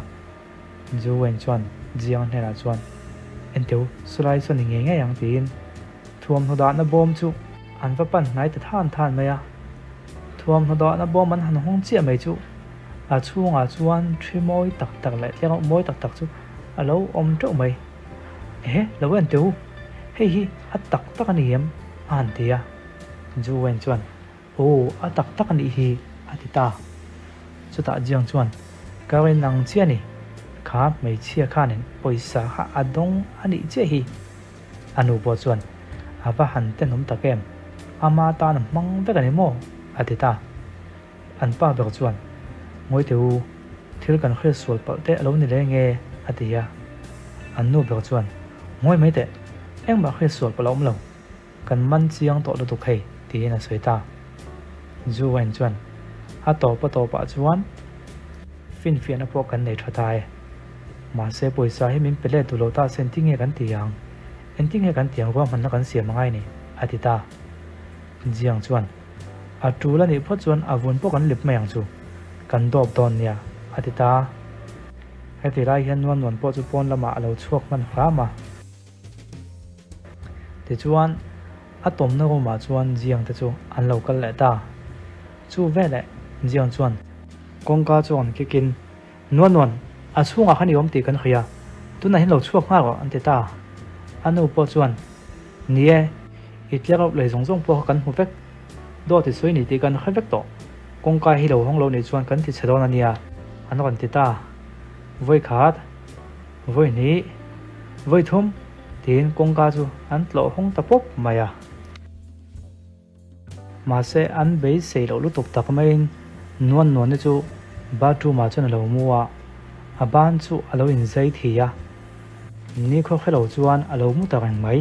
ju wen chuan jiang ne la chuan en teu sulai chuan nge yang tin thuam ho da na bom chu an va pan nai ta than maya thuam ho da na bom an han hong chia mai chu chunga chuan thi mawi tak tak le tleng mawi tak tak chu alo om teuh mai lo an teu hei hi a tak tak ani em an tia chu wen chuan a tak tak ani hi atita chuta jiang chuan karin nang chia ni kha mei chia khanin poisa ha adong ani che hi anu bo chuan ava han te nom takem ama ta nam mang ve kan mo atita an pa be chuan ngoi teu thil kan khre sol pal te alo ni le nge atia an nu be chuan ngoi mai te eng ba khre sol palom lo kan man chiang to lo tu khei ti na soita zu wen chuan a to pa chuan fin fian a po kan nei thatai ma se poisa hi min pele tu lo ta senting e kan tiang enting e kan tiang wa man na kan siam ngai ni atita jiang chuan a tu la ni pho chuan avun po kan lip mayang chu kan dop don nia atita heti lai hian non po chu pon lama alo chuak man hlama ti chuan atom na ko ma chuan jiang te chu an lo kal le ta chu ve le jiang chuan kongka chuan kikin non a chunga khani om ti kan khia tuna hin lo chuak nga ro ante ta anu po chuan nie itlero le zong po kan hu vek do ti soi ni ti kan khavek to kongka hi lo hong lo ni chuan kan ti chedon ania an ron ti ta voi khat voi ni voi thum tin kongka chu an tlo hong ta pop maya ma se an be sei lo lu tok tak mai non chu ba tu ma chun lo muwa aban chu alo in zai thia ni kho khelo chuan alo mu ta rang mai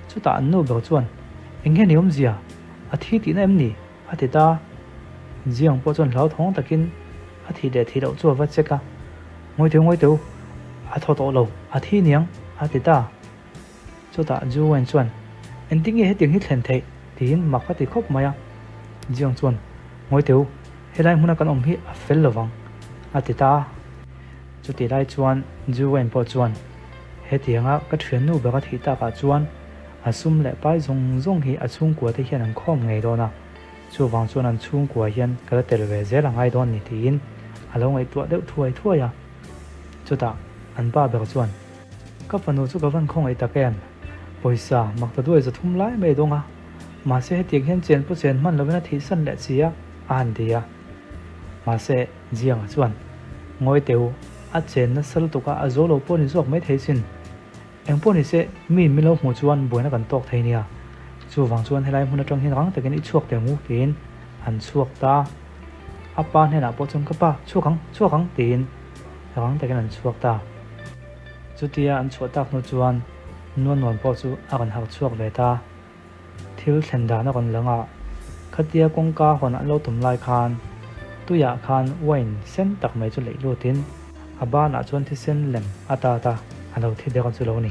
chu ta an no ber chuan enghe niom zia a thi ti na em ni atita jiang po chon hlau thong takin a thi de thi lo chu wa cheka ngoi teu a tho to lo a thi niang atita chu ta ju wen chuan ending e heting hi thlen thei tin makati khop maya jiang chuan ngoi teu helai huna kan om hi a fel lowang atita chu ti lai chuan ju wen po chuan hetianga ka thrian nu beka thi ta ka chuan asum le pai zong hi achung kwa te hian an khom ngei dona chu wang chuan an chung kwa hian kala tel ve zel angai don ni tin alo ngai tu deuh thuai ya chuta an ba ber chuan ka panu chu ka van khong ai taken poisa makta duai za thum lai me donga ma se hetiang hian chen pu chen man lovena thi san le chia an dia ma se jiang chuan ngoi teu a chen na sal tuka a zolo po ni zok mai theisin engpo ni se mi lo mu chuan boina kan tok theinia chu wang chuan helai hmun atang hin rang takin I chuak te ngu tin an chuak ta apa hena po chung kapa chuakang tin rang takin an chuak ta chutia an chuak tak no chuan non po chu akan hak chuak ve ta thil thenda na kon langa khatia kongka hon an lo tum lai khan tuya khan wain sen tak mai chu leilu tin abana chuan thi sen lem ata alo thi de kan chu lo ni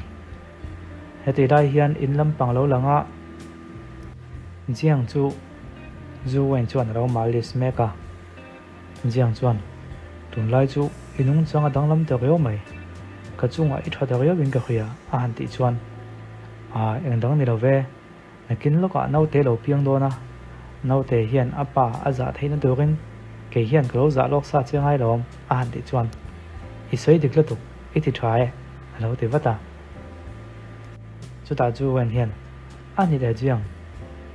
heti dai hian in lampang lo langa jiang chu zu wen chuan ro malis meka jiang chuan tun lai chu inung changa danglam te reo mai ka chunga I tha da reo wing ka khia a han ti chuan eng dang ni lo ve nakin loka nau te lo piang do na nau te hian apa aza theina dorin ke hian klo za lok sa chengai lom a han ti chuan I sei dik la tu I ti thae alo te vata chu ta chu wen hian ani le jiang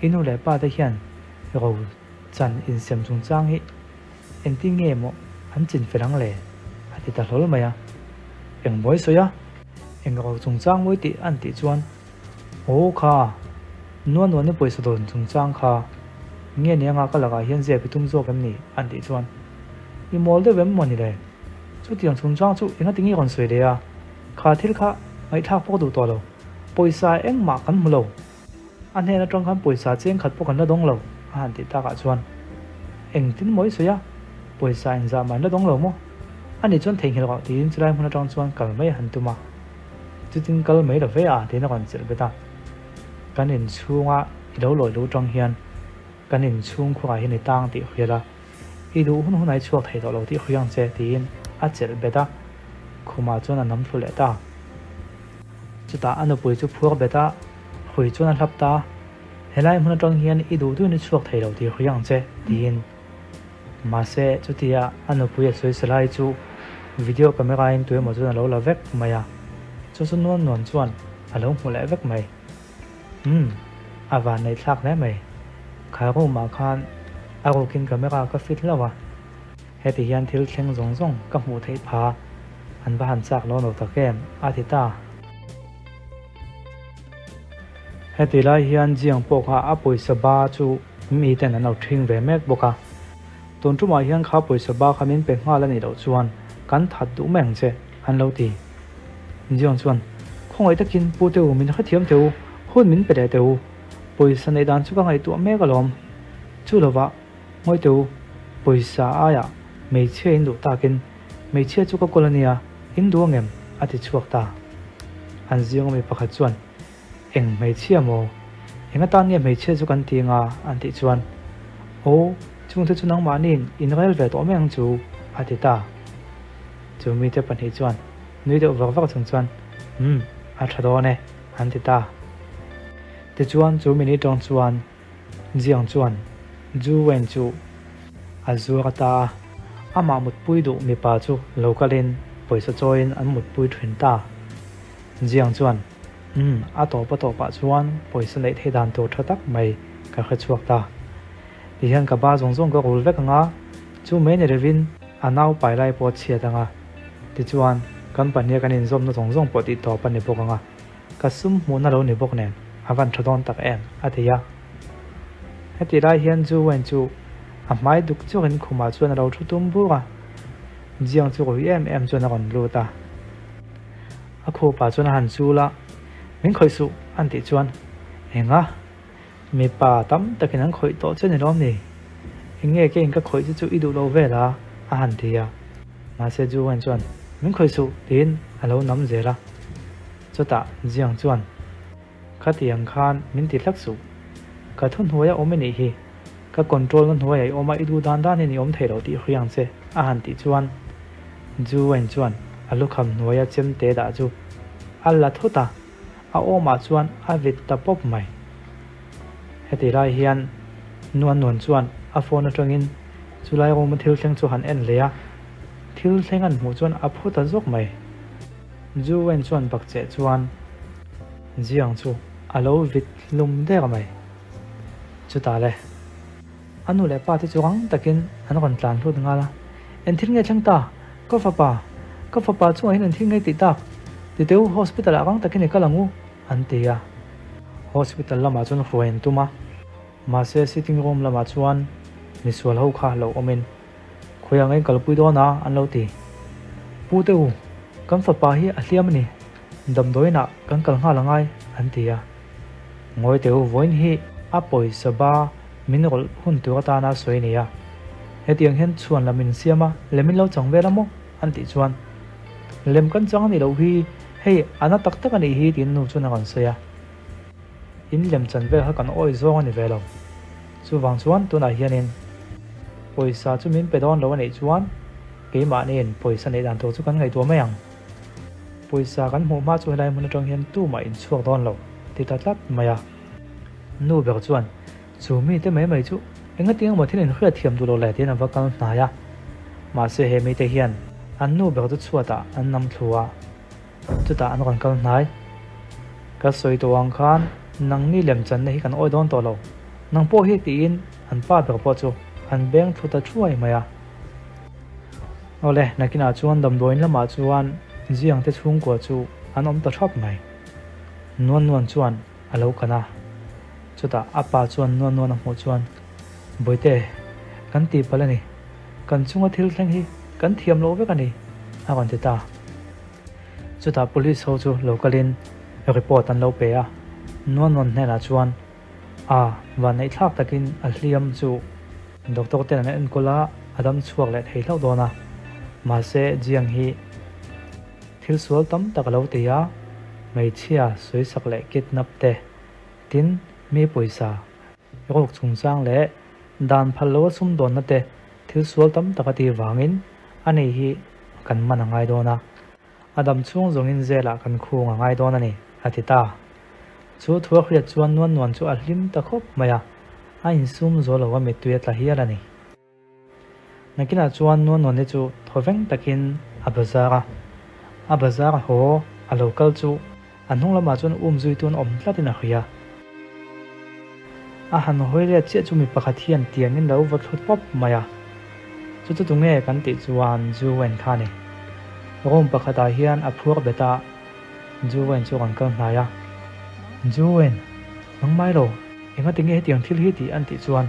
inu le pa te hian ro chan in sem chung chang hi en ti nge mo an chin ferang le ati ta hlol maya eng moi soya eng ro chung chang moi ti an ti chuan o kha non ne poisa don chung chang kha nge ne nga ka laga hian je pitum zo kam ni an ti chuan I mol de vem moni le chu tiang chung chang chu inga tingi kon soi le ya kha thil kha mai thak po du to lo poisa eng ma kan mulo an he na tong kan poisa cheng khat po kan la dong lo an ti ta ka chuan eng tin moi soya poisa in za man la dong lo mo ani chuan theng hil ga tin chulai hmun atang chuan kal mai han tuma chu tin kal mai la ve a te na kan chel beta kan in chunga I lo loi lo tang hian kan in chung khuwa hi ni tang ti khela I du hun hun ai chuak thei do lo ti khuyang che tin a chel beta khuma chuan an nam thu le ta chuta anu pui chu phuak beta khui chuan hlap ta helai hmun atang hian I du tu ni chuak thei lo ti khuyang che tin mà sẽ chút thì anh ở phía dưới slide chú video camera in tuổi mà chú là lâu là vét mày chú chú nuôn nuôn chuan lâu một lẽ vét mày và này khác đấy mày khai cô mà khan cô kinh camera có fit lâu hết thì hiện thiếu khen rong rong các mũ thấy phá anh và hắn sạc lo nổ thật em thì ta hết thì lại hiện riêng bộ hạ bồi sờ ba chú mi tên là nào thinh về mẹ bộ cả tuần trước mà hiện khá bồi sờ ba khá miễn bền hoa là này đầu chuan cắn thật đủ mèn chứ anh lâu thì riêng chuan không ai ta kinh bù tiêu mình khát thiếm tiêu hôn mình bể đại tiêu bồi sờ này đàn chú các ngày tụi mẹ cái lom chú là vợ ngồi tiêu bồi sờ ai mấy chia in đủ ta kinh mấy chia chú các colonia in đủ ngem thì chuộc ta anh riêng mấy bậc chuan em mấy chia mồ em ta nghe mấy chia chú căn tiền anh thì chuan chúng tôi chú nắng mà nín in rail về tổ mèn chú thì ta chú mi tiếp bản hệ chuan nuôi được vợ vợ chung chuan thật đó nè anh thì ta thì chuan chú mình đi trong chuan riêng chuan chú quen chú chú ta mà một bụi đủ mi bà chú lâu cả lên bởi sao join anh một bụi thuyền ta riêng chuan tổ bà chuan bởi sao lấy thế đàn tổ cho tắc mày cả khơi chuộc ta thì hiện cả ba giống giống có gối vét ngã chú mấy này vin nào bài lại bỏ chia ta ngã thì chuan căn bản nhà cái nên giống nó giống giống bỏ đi tổ bản này bốc ngã cả sum muốn nó lâu này bốc nè vẫn cho đón tắc em thì hết thì lại hiện chú quen chú mai đục chú hình khung mà chuan lâu chú tum bùa riêng chú của em chuan nó còn lưu ta khu bà chuan hàn chú la mình khởi sự anh thì chuan em mi bà tắm ta cái năng khởi tổ trên này lắm nè nghe cái các khởi chú ít đủ lâu về là hàn thì mà sẽ chú anh chuan mình khởi sự đến lâu nắm dễ la cho ta riêng chuan khát tiền khan mình thì lắc sự cả thôn huế ôm mình hi cả control con huế ôm ai đủ đan đan này ôm thể đầu thì khiang sẽ hàn thì chuan chú anh chuan lúc cầm huế chém té đã chú là thốt ta ôm mà chuan vịt tập bóp mày hết thì lại hiện nuôn chuan phone nó trông in chú lại ôm thiếu sinh chú hắn en lea thiếu sinh anh một chuan phốt ta dốc mày chú quen chuan bạc trẻ chuan riêng chú lâu vịt lùm đẻ mày chú ta lệ anh lại ba thì chú gắng takin anh còn tàn luôn ngala em thiên nghe chẳng ta có phải bà chú ấy nên thiên nghe tị ta thì tiêu hospital gắng takin này cái là ngu anh tị hospital là mà chuan ruin tu mà sẽ sitting room là mà chuan ni sual ho kha lo omen khoya ngai kalpui do na an lo ti pu teu kan fa pa hi a hliam ni dam doi na kan kal nga langai an ti ngoi teu voin hi poi saba min rol hun tu ta na soi ni he tiang hen chuan la min siama lemin lo chang ve lamo an ti chuan lem kan chang ni lo hi hei ana tak tak ani hi tin nu chuan an se in lem chan ve ha kan oi zong ani ve lo chu wang chuan tu na hianin poisa chu min pe don lo ani chuan ke ma nen poisa nei dan to chu kan ngai to mayang poisa kan mu ma chu lai mun tong hian tu ma in chuak don lo ti ta tlat maya nu ber chuan chu mi te mai chu enga tiang mo thinen khria thiam du lo la te na va kan na ya ma se he mi te hian an nu ber chu chuata an nam thua chu ta an kon kal nai ka soi to ang khan nang ni lem chan nei kan oi don to lo nang po hi ti in an pa ber po chu an beng thu ta chuai maya ole nakina chuan dam doin lama chuan jiang te chung ko chu an om ta thop mai nuan chuan alo kana chuta apa chuan nuan mo chuan boite kan ti palani kan chunga thil thleng hi kan thiam lo ve kani kon ti ta chuta police ho chu localin report an lo pe nuan hna chuan van nei thak takin a hliam chu doctor ten an en kola adam chuak le thei hlo dona ma se jiang hi thil sual tam tak lo te ya mei chia soi sak le kidnap te tin mi poisa rok chung sang le dan phal lo sum don na te thil sual tam tak ti wangin ani hi kan man ngai dona adam chung zongin zela kan khunga ngai dona ni atita chu thuak ria chuan nuan chu a hlim ta khop maya a in sum zo lo wa mi tuet la hi ala ni nakina chuan non ne chu thoveng takin abazara abazara ho a local chu anhung lama chuan zui tun om tlatin a hria a han hoile che chu mi pakhat hian tiangin lo va thlut pop maya chu chu tunge kan ti chuan juwen khani rom pakhata hian a phuak beta juwen chu kan kan hnaya juwen mangmai lo enga tinge tiang thil hi ti an ti chuan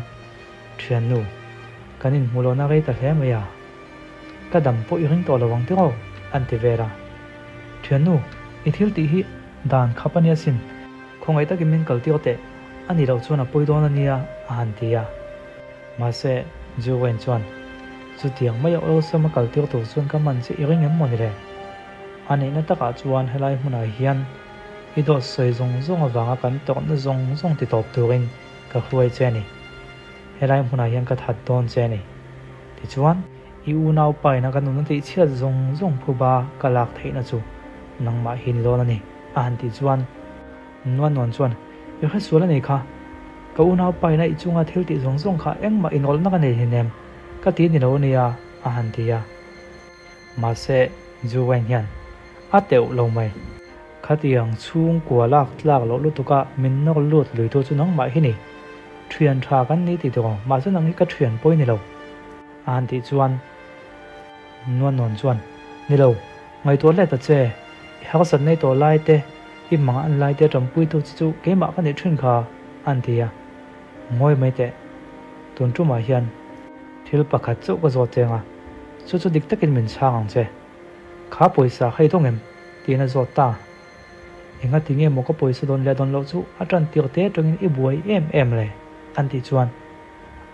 thian nu kanin mulona rei ta hle maya kadam po iring to lawang tiro an ti vera thian nu I thil ti hi dan khapania sin khongai ta kimin kalti ote ani lo chuan a poidon ania a han tia ma se juwen chuan chu tiang mai o sama kalti to chuan ka man che iring em moni re ani na taka chuan helai hmuna hian I do soi zong zong awanga kan tok na zong zong ti top turing ka huai che ni helai hmuna hian ka that don che ni ti chuan I u nau pai na kan nun ti chiat zong zong phuba ka lak theina chu nangma hin lo na ni a han ti chuan non chuan I kha suala nei kha ka u nau pai na I chunga thil ti zong zong kha engma inol na ka nei hinem ka ti ni lo nia a han ti ya ma se juwen hian a teu lo mai khatiang chung kwa lak tlak lo lu tuka min nok lut lui to chu nang ma hi ni thian tha kan ni ti to ma chu nang hi ka thian poi ni lo an ti chuan non chuan ni lo ngai to le ta che ha sat nei to lai te I ma an lai te tam pui to chu ke ma ka ni thrin kha an ti ya ngoi mai te tun tu ma hian thil pakhat chu ka zo chenga chu dik takin min sang che kha poisa khai thongem tina zo ta enga tinge mo ko poisa don le don lo chu atran tir te tongin I buai em le an ti chuan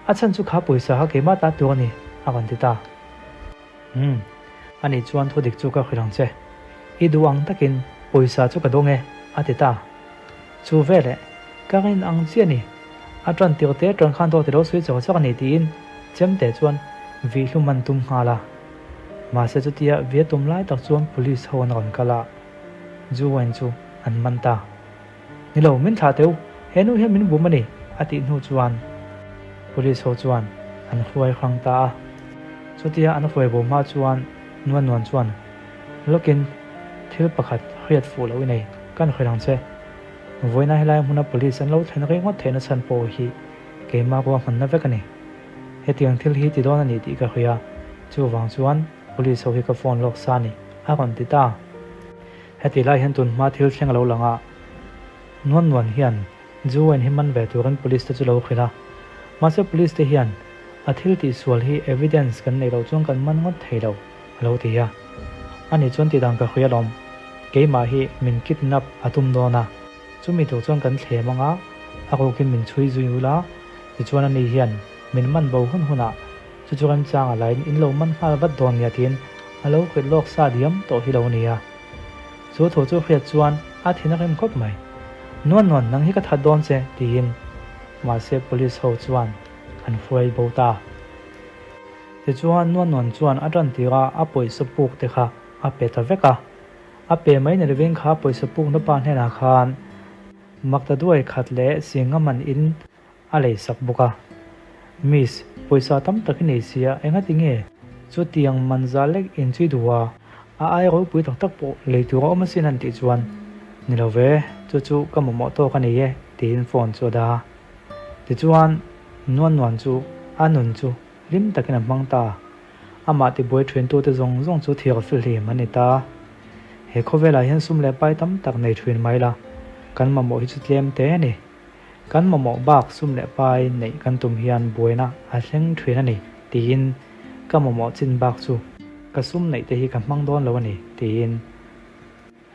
a chan chu kha poisa ha ke ma ta tu ni a kan ti ta ani chuan thodik chu ka khirang che I duang takin poisa chu ka donge a ti ta chu vele ka rin ang chia ni atran tir te tron khan to ti ro sui chaw chak ni tin chem te chuan vi hluman tum hala ma se chu tia ve tum lai tak chuan police hon ron kala juwen chu an man ta ni lo min tha teu henu he min bum ani ati nu chuan police ho chuan an huai khang ta chu tia an huai bo ma chuan non chuan lokin thil pakhat hriat fu lo nei kan khirang che voina helai huna police an lo thlen rei ngot thena san po hi ke ma ko man na vekani hetiang thil hi ti don ani ti ka khia chu wang chuan police ho hi ka phone lok sa ni a kon ti ta heti lai hen tun ma thil thleng lo langa non hian juwen himan ve turan police te chu lo khila ma se police te hian a thil ti sual hi evidence kan nei lo chung kan man ngot theilo lo ti ya ani chon ti dang ka khia lom ke ma hi min kidnap atum dona chumi to chung kan the manga a ko kin min chui zui ula ti chuan ani hian min man bo hun huna chu chu kan chang lain in lo man ha wat don ya tin alo khit lok sa diam to hi lo nia chu tho chu khriat chuan a thina rem khop mai non nang hi ka that don che tin ma se police ho chuan an fuai bo ta te chuan non chuan atran tira a poisa puk te kha a pe ta veka a pe mai ne lewing kha poisa puk na pa hena khan makta duai khat le singa man in a lei sak buka miss poisa tam takini sia enga tinge chu tiang manza lek in chui duwa a ai ro pui tak po le tu ro ma sin an ti chuan ni lo ve chu ka mo to ka ni ye tin phone chu da ti chuan non chu anun chu lim takina mangta ama ti boy thwen to te zong chu thiar fil hi manita he khovela hian sum le pai tam tak nei thwen mai la kan ma mo hi chu tlem te ni kan ma mo bak sum le pai nei kan tum hian boina a thleng thwen ani tin ka mo chin bak chu ka sum nei te hi ka mang don lo ani tin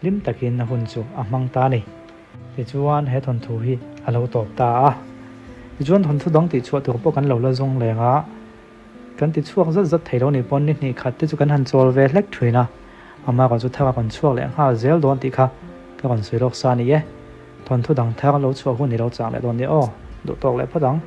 lim takin na hun chu a mang ta ni ti chuan he thon thu hi a lo top ta a ti chuan thon thu dang ti chu tur po kan lo la zong lenga kan ti chuak zat theilo ni pon ni khat te chu kan han chol ve hlek thwina ama ka chu thaka kan chuak le ha zel don ti kha ka kan sui lok sa ni ye thon thu dang thak lo chuak hu ni lo chang le don ni o do tok le phodang